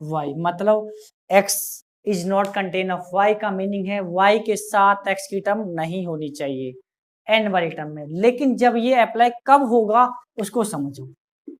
y, मतलब x is not contain of y का मीनिंग है y के साथ x की टर्म नहीं होनी चाहिए n वाली टर्म में। लेकिन जब ये अप्लाई कब होगा उसको समझो।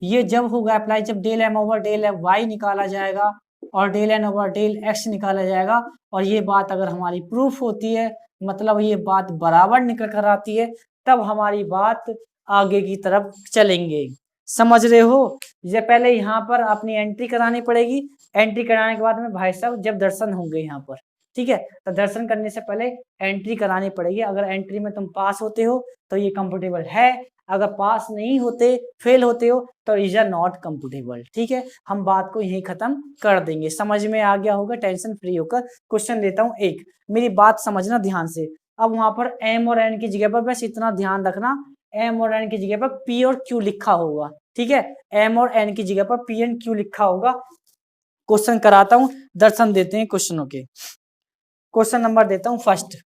ये जब होगा अप्लाई जब del m over del y निकाला जाएगा और del n over del x निकाला जाएगा, और ये बात अगर हमारी प्रूफ होती है, मतलब ये बात बराबर निकल कर आती है, तब हमारी बात आगे की तरफ चलेंगे। समझ रहे हो? ये पहले यहाँ पर अपनी एंट्री करानी पड़ेगी। एंट्री कराने के बाद में भाई साहब जब दर्शन होंगे यहाँ पर, ठीक है, तो दर्शन करने से पहले एंट्री करानी पड़ेगी। अगर एंट्री में तुम पास होते हो तो ये कंफर्टेबल है, अगर पास नहीं होते, फेल होते हो, तो इज आर नॉट कंफर्टेबल। ठीक है, हम बात को यहीं खत्म कर देंगे। समझ में आ गया होगा, टेंशन फ्री होकर क्वेश्चन लेता हूँ एक, मेरी बात समझना ध्यान से। अब वहां पर एम और एन की जगह पर बस इतना ध्यान रखना, एम और एन की जगह पर पी और क्यू लिखा होगा। ठीक है, एम और एन की जगह पर पी एंड क्यू लिखा होगा। क्वेश्चन कराता हूं, दर्शन देते हैं क्वेश्चनों के। क्वेश्चन नंबर देता हूं फर्स्ट।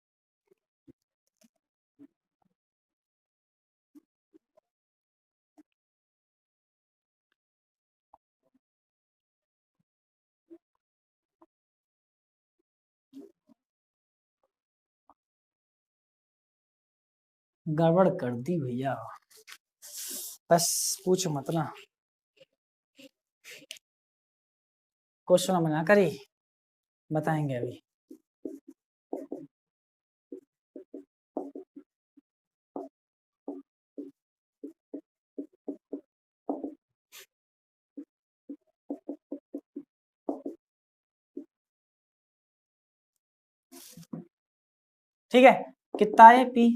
गड़बड़ कर दी भैया, बस पूछो मत ना, क्वेश्चन में ना करी, बताएंगे अभी। ठीक है, कितना है पी,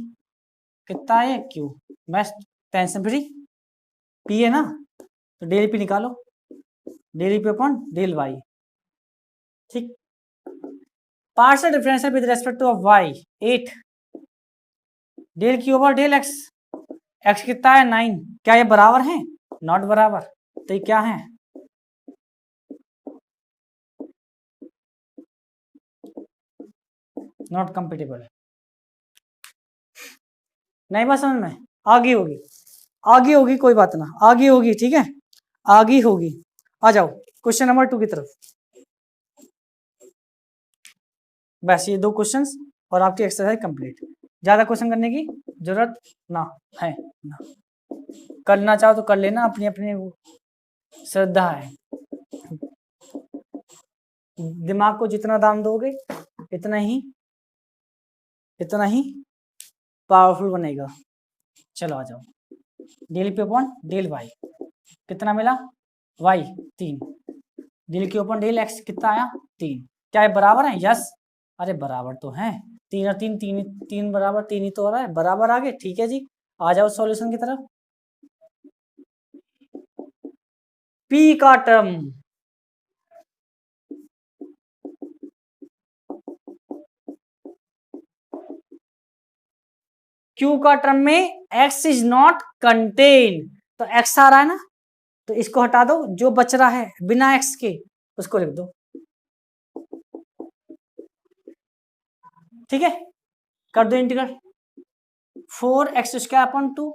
कितना है क्यू, बस टेंशन फ्री। पी है ना, तो डेल पी निकालो, del P upon del Y. ठीक, partial differential with respect to of Y 8, del Q over del X, X कितना है 9, क्या ये बराबर है? नॉट बराबर, तो ये क्या है? Not compatible. नहीं बात समझ में? आगे होगी, आगे होगी, कोई बात ना, आगे होगी, ठीक है, आगे होगी। आ जाओ क्वेश्चन नंबर 2 की तरफ। बस ये 2 क्वेश्चंस और आपकी एक्सरसाइज कंप्लीट। ज्यादा क्वेश्चन करने की जरूरत ना है ना, करना चाहो तो कर लेना, अपनी अपनी श्रद्धा है। दिमाग को जितना दाम दोगे इतना ही पावरफुल बनेगा। चलो आ जाओ, del P upon del y कितना मिला, y 3, del q upon del x कितना आया 3, क्या ये बराबर है? यस, अरे बराबर तो है, 3 और 3 3 3 बराबर 3 ही तो हो रहा है, बराबर आ गए। ठीक है जी, आ जाओ सॉल्यूशन की तरफ। पी का टर्म, क्यू का टर्म में x इज नॉट कंटेन, तो x आ रहा है ना, तो इसको हटा दो, जो बच रहा है बिना x के उसको लिख दो। ठीक है, कर दो इंटीग्रल 4x² 2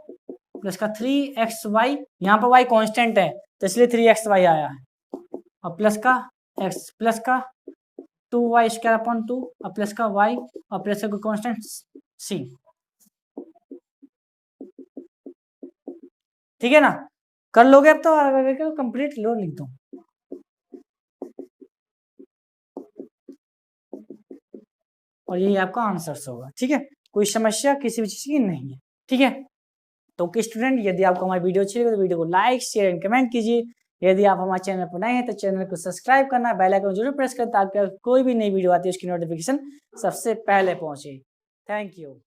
प्लस का 3xy, यहाँ पर y कांस्टेंट है तो इसलिए 3xy आया है, और प्लस का x प्लस का 2y² 2 और प्लस का y और प्लस का कांस्टेंट c। ठीक है ना, कर लोगे अब तो कंप्लीट लो लिख दो। और यही आपका आंसर्स होगा। ठीक है, कोई समस्या किसी भी चीज की नहीं है। ठीक है, तो स्टूडेंट यदि आपको हमारी वीडियो अच्छी लगे तो वीडियो को लाइक शेयर एंड कमेंट कीजिए। यदि आप हमारे चैनल पर नए हैं तो चैनल को सब्सक्राइब करना, बेल आइकन जरूर प्रेस करें ताकि कोई भी नई वीडियो आती है उसकी नोटिफिकेशन सबसे पहले पहुंचे। Thank you.